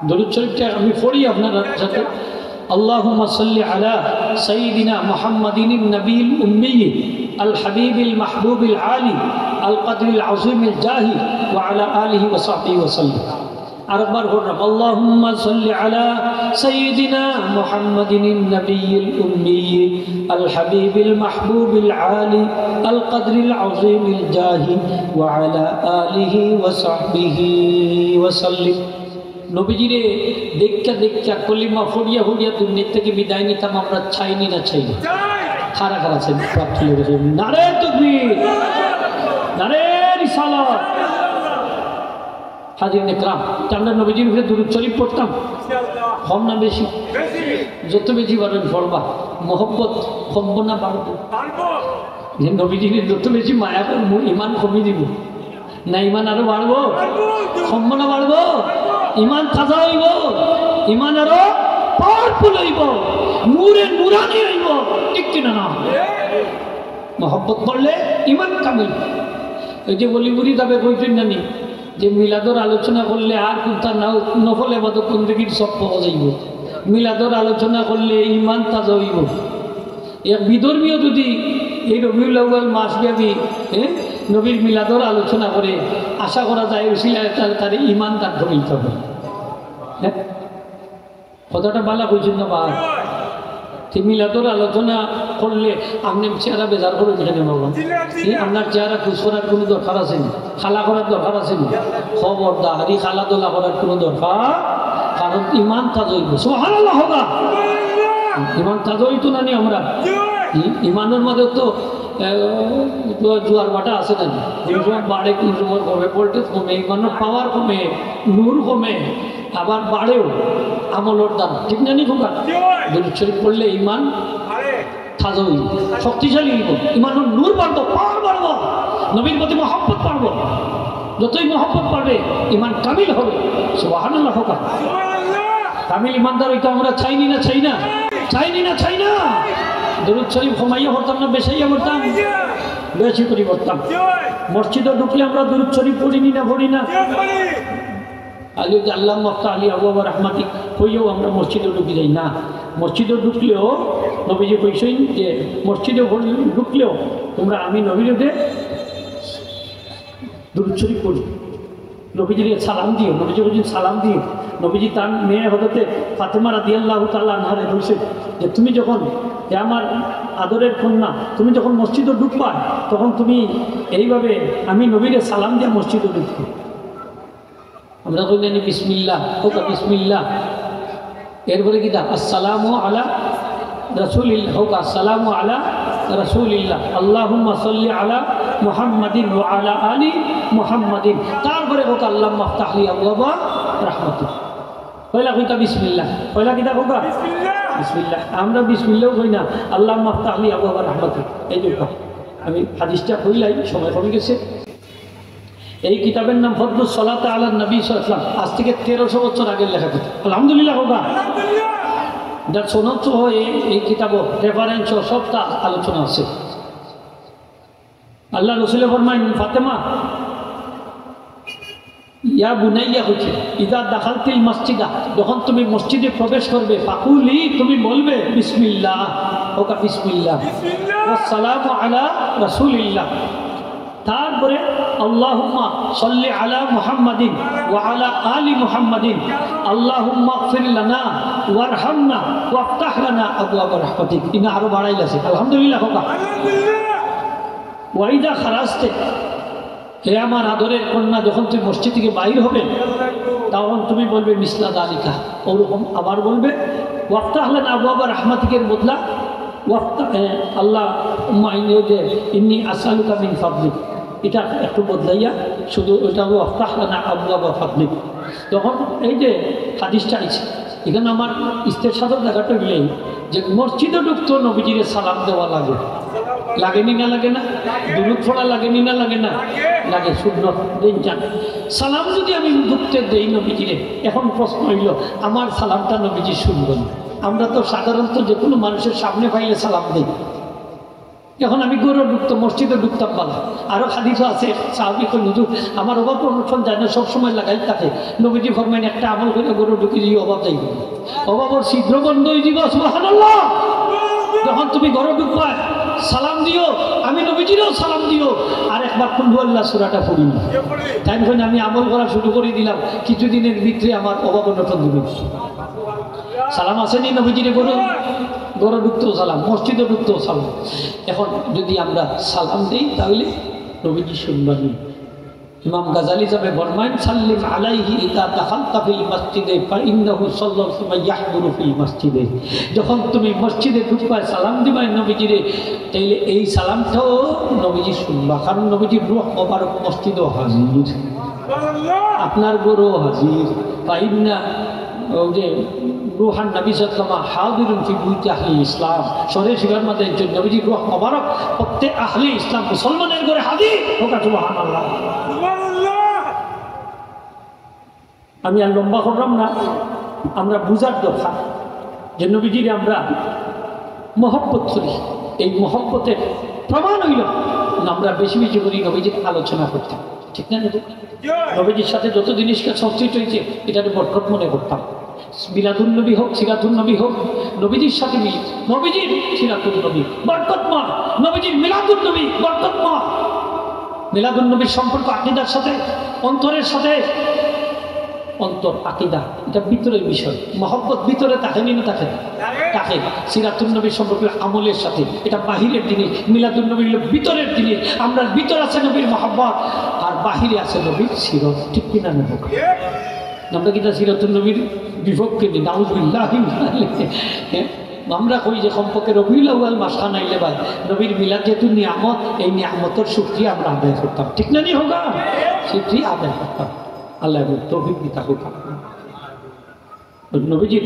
দরুদ শরীফটা আমি পড়ি আপনার সাথে। আল্লাহুম্মা সাল্লি আলা সাইয়্যিদিনা মুহাম্মাদিন নবীল উম্মি আল হাবিবিল মাহবুবিল আলী আল কদরিল আযীমিল জাহি ওয়া আলা আলিহি ওয়া সাহবিহি ওয়া সাল্লাম। আরেকবার পড়লাম আল্লাহুম্মা সাল্লি আলা সাইয়্যিদিনা মুহাম্মাদিন নবীল উম্মি আল হাবিবিল মাহবুবিল আলী আল কদরিল আযীমিল জাহি ওয়া আলা আলিহি ওয়া সাহবিহি ওয়া সাল্লাম। নবীজিরে দেখা দেখা কলিমা ফড়িয়া ফড়িয়া দুনিয়া থেকে বিদায় নিতাম আমরা, চাইনি না চাইনি? খারা খারা চাই প্রাপ্ত লেগেছে। নারে তাকবীর, নারে রিসালাত। হাজির ইকরাম, আমরা নবীজির উপরে দুরূদ শরীফ পড়তাম, কম না বেশি? যত বেশি পারবেন পড়বা, মহব্বত কমবো না বাড়বো? নবীজির যত বেশি মায়া করবো ইমান কমে দিব না, ইমান আরো বাড়বো? কমবো না বাড়বো? ইমান তাজা হইব, ইমান আরো পাওয়ারফুল হইব, নূরে নূরানি হইব, ঠিক কিনা না? মহব্বত পড়লে ইমান কামিল। এই যে বলি বুড়ি তবে কইতেন জানি যে মিলাদর আলোচনা করলে আর কোনটা নফল ইবাদত বন্দেগীর সব পাওয়া যাইব। মিলাদর আলোচনা করলে ইমান তাজা হইব। এক বিধর্মীয় যদি এই রবিউল আউয়াল মাসব্যাপী নবীর মিলাদর আলোচনা করে, আশা করা যায় উসিলায় তার ইমান তার ধরিতে হবে। হ্যাঁ, কথাটা বালা কইছেন না? বা মিলাদর আলোচনা করলে আপনি চেহারা বেজার করে যেখানে বাবা, আপনার চেহারা খুশ করার কোনো দরকার আছে না, খালা করার দরকার আছে না? খবরদার এই খালা দোলা করার কোনো দরকার, কারণ ইমান তাজা হইব। সুবহানাল্লাহ। ইমান তাজা হইতো না নি আমরা? ইমানের মধ্যে তো জোয়ার বাটা আছে না, কোন সময় বাড়ে কোন সময় কমে, ভোল্টেজ কমে, ইমানের পাওয়ার কমে, নূর কমে, আবার বাড়েও আমলের দাম, ঠিক না নি? খোকা দরুদ শরীফ পড়লে ইমান তাজা হইব, শক্তিশালী হইব, ইমানের নূর বাড়বো, পাওয়ার বাড়বো, নবীর প্রতি মহব্বত বাড়বো। যতই মহব্বত বাড়বে ইমান কামিল হবে। সুবহানাল্লাহ। খোকা কামিল ইমানদার হইতে আমরা চাইনি না? চাই না? চাইনি না? চাই না? দরুদ শরীফ কমাইয়া পড়তাম না বেশাইয়া পড়তাম? বেশি করে পড়তাম। মসজিদে ঢুকলে আমরা দরুদ শরীফ পড়িনি না? পড়ি না? আলী আল্লাহ মফতা আলী আবু রহমাতি কইও আমরা মসজিদে ঢুকে যাই না। মসজিদে ঢুকলেও নবীজি কইছেন যে মসজিদে ঢুকলেও তোমরা আমি নবীর উঠে দরুদ শরীফ পড়ি, নবীজির সালাম দিও। নবীজি বলছেন সালাম দিও। নবীজি তার মেয়ে হজরতে ফাতেমা রাদিয়াল্লাহু তাআলা আনহারে বলছেন যে তুমি যখন আমার আদরের কন্যা তুমি যখন মসজিদে ঢুকবা তখন তুমি এইভাবে আমি নবীরে সালাম দিয়ে মসজিদে ঢুকবো। আমরা কই জানি বিসমিল্লাহ, ওটা বিসমিল্লাহ, এরপরে কি দা আসসালামু আলা রাসূলিল্লাহ, হোক আসসালামু আলা রাসূলিল্লাহ, আল্লাহুম্মা সাল্লি আলা মুহাম্মাদিন ওয়া আলা আলি মুহাম্মাদিন, তারপরে হোক আল্লাহুম্মা আফতাহ লি আবওয়াবা রাহমাতিক। পয়লা কইতা বিসমিল্লাহ, পয়লা কিতা কইবা বিসমিল্লাহ। আমরা বিসমিল্লাও কই না, আল্লাহ মাফতাহলি আবওয়াব রাহমাতিক, এই যে আমি হাদিসটা কইলাই, সময় কমে গেছে। এই কিতাবের নাম ফজলুস সালাত আলা নবী সাল্লাল্লাহু আলাইহি ওয়াসাল্লাম, আজ থেকে 1300 বছর আগের লেখা কিতাব। আলহামদুলিল্লাহ হোগা, যার সনদ হয় এই কিতাবও রেফারেন্স সবটা আলোচনা আছে। আল্লাহ রসুলে ফরমাইন, ফাতেমা ইয়া বুনাইয়া হচ্ছে ইদা দাখালতিল মসজিদা, যখন তুমি মসজিদে প্রবেশ করবে, ফাকুলি তুমি বলবে বিসমিল্লাহ, ওকা বিসমিল্লাহ, ওয়াসসালামু আলা রাসূলিল্লাহ। তারপরে আল্লাহুম্মা সাল্লি আলা মুহাম্মাদিন ওয়া আলা আলি মুহাম্মাদিন, আল্লাহুম্মা গফির লানা ওয়ারহামনা ওয়াফতাহ লানা আবওয়াব রাহমাতিক। ইনা আরো বাড়াই আছে। আলহামদুলিল্লাহ হোক। ওয়াইদা খারাজতে, হে আমার আদরের কন্যা, যখন তুমি মসজিদ থেকে বাইর হবে তখন তুমি বলবে মিসলা যালিকা, ওরকম আবার বলবে ওয়াফতাহ লানা আবওয়াব রাহমাতিকের বদলা আল্লাহ ইন্নী আসআলুকা মিন ফাদলিক, এটা একটু বদলাইয়া শুধু ওইটা হলো আফতাহ লানা আবওয়াব ফাদলিক। তখন এই যে হাদিসটা আছে, এখানে আমার ইস্তেরশাদের জায়গাটা গেলেই যে মসজিদে ঢুকতো নবীজির সালাম দেওয়া লাগে, লাগেনি না লাগে না? দুরূদ পড়া লাগেনি না লাগে না? লাগে। সুন্নত দেন যান। সালাম যদি আমি ঢুকতে দেই নবীজিরে, এখন প্রশ্ন হইল আমার সালামটা নবীজি শুনবেন? আমরা তো সাধারণত যে কোনো মানুষের সামনে পাইলে সালাম দিই। এখন আমি গরু ঢুকতাম, মসজিদে ঢুকতাম বলা, আরও হাদিসও আছে সাহাবী কই হুজুর আমার অভাব অনুষ্ঠান যায় না, সবসময় লাগাই থাকে। নবীজি ফরমাইন একটা আমল করে গরু ঢুকি দিয়ে অভাব যাইব, অভাবর ছিদ্র বন্ধ হয়ে দিব। সুবহানাল্লাহ। যখন তুমি ঘরে ঢুকবা সালাম দিও, আমি নবীজিরও সালাম দিও, আর একবার কুল্হু আল্লাহ সূরাটা পড়ি। তাই যখন আমি আমল করা শুরু করে দিলাম, কিছুদিনের ভিতরে আমার অভাব অনটন দিবে। সালাম আসেনি নবীজিরে, গরু ঢুকতেও সালাম, মসজিদে ঢুকতেও সালাম। এখন যদি আমরা সালাম দিই তাহলে নবীজি শুনবেন। ইমাম গাজালি যাবে ফরমায়েন, সাল্লিম আলাইহি ইযা দাখালতা ফিল মসজিদে ফাইন্নাহু সাল্লাল্লাহু আলাইহি ওয়া ইয়াহদুরু ফিল মসজিদে। যখন তুমি মসজিদে ঢুকবা সালাম দিবা নবীজিরে, তাইলে এই সালামটাও নবীজি শুনবা, কারণ নবীজির রূহ মোবারক মসজিদেও হাজির, আপনার গরু হাজির। ফাইন্না যে রুহান নবী সাল্লাল্লাহু আলাইহি হাদিরুন ফি বুইতি আহলি ইসলাম, শরীরে শিবার মধ্যে নবীজির রূহ মোবারক প্রত্যেক আহলি ইসলাম মুসলমানের ঘরে হাজির। সুবহানাল্লাহ। আমি আর লম্বা করলাম না, আমরা বুঝার দরকার যে নবীজির আমরা মহব্বত করি। এই মহব্বতের প্রমাণ হইল আমরা বেশি বেশি করি নবীজির আলোচনা করতাম, ঠিক না? নবীজির সাথে যত জিনিসকে সংশ্লিষ্ট হয়েছে এটাকে বরকত মনে করতাম। মিলাদুন নবী হোক, সিরাতুন নবী হোক, নবীজির সাথে মিল, নবীজির সিরাতুন নবী বরকতময়, নবীজির মিলাদুন নবী বরকতময়। মিলাদুন নবীর সম্পর্ক আকীদার সাথে, অন্তরের সাথে। অন্তর আকীদা এটা ভিতরের বিষয়, মহব্বত ভিতরে থাকেনি না থাকে? থাকে। সিরাতুন নবীর সম্পর্ক আমলের সাথে, এটা বাহিরের জিনিস। মিলাদুন নবী হলো ভিতরের জিনিস। আমরা ভিতরে আছে নবীর মহব্বত, আর বাহিরে আছে নবীর সিরত, ঠিক কিনা? নেব আমরা কিনা সিরাতুন নবীর বিপক্ষে দিই, নাউযুবিল্লাহ। আমরা কই যে কমপক্ষে রবিউল আউয়াল মাসখান আইলে ভাই নবীর মিলাদ যেহেতু নিয়ামত, এই নিয়ামতের শুকরিয়া আমরা আদায় করতাম, ঠিক না? নি হোগা, শুকরিয়া আদায় করতাম। আল্লাহ তৌফিক দিতা হোক। নবীজির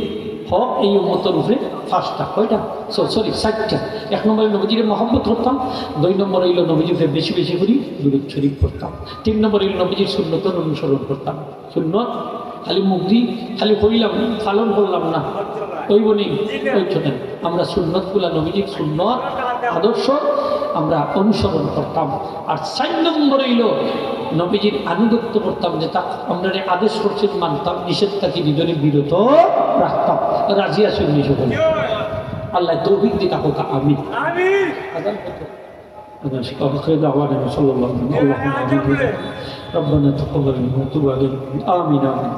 হক এই উম্মতের উপরে ফার্স্টটা কয়টা? সরি 60টা। 1 নম্বরে নবীজির মহব্বত করতাম, 2 নম্বর হইল নবীজির বেশি বেশি করি দুরূদ শরীফ পড়তাম, 3 নম্বর হইল নবীজির সুন্নতের অনুসরণ করতাম। সুন্নত খালি মুগ্ধি খালি কইলাম, পালন করলাম না, ওই বনি ওই ছোটেন। আমরা সুন্নতগুলা নবীজির সুন্নত আদর্শ আমরা অনুসরণ করতাম। আর 4 নম্বর হইল নবীজির আনুগত্য করতাম, যে তা আমরা আদেশ করছেন মানতাম, নিষেধ থাকি নিজের বিরত রাখতাম। রাজিয়া শুনি সকলে। আল্লাহ তৌফিক দিতা হোক। আমি ربنا تقبل منا وتب علينا آمين آمين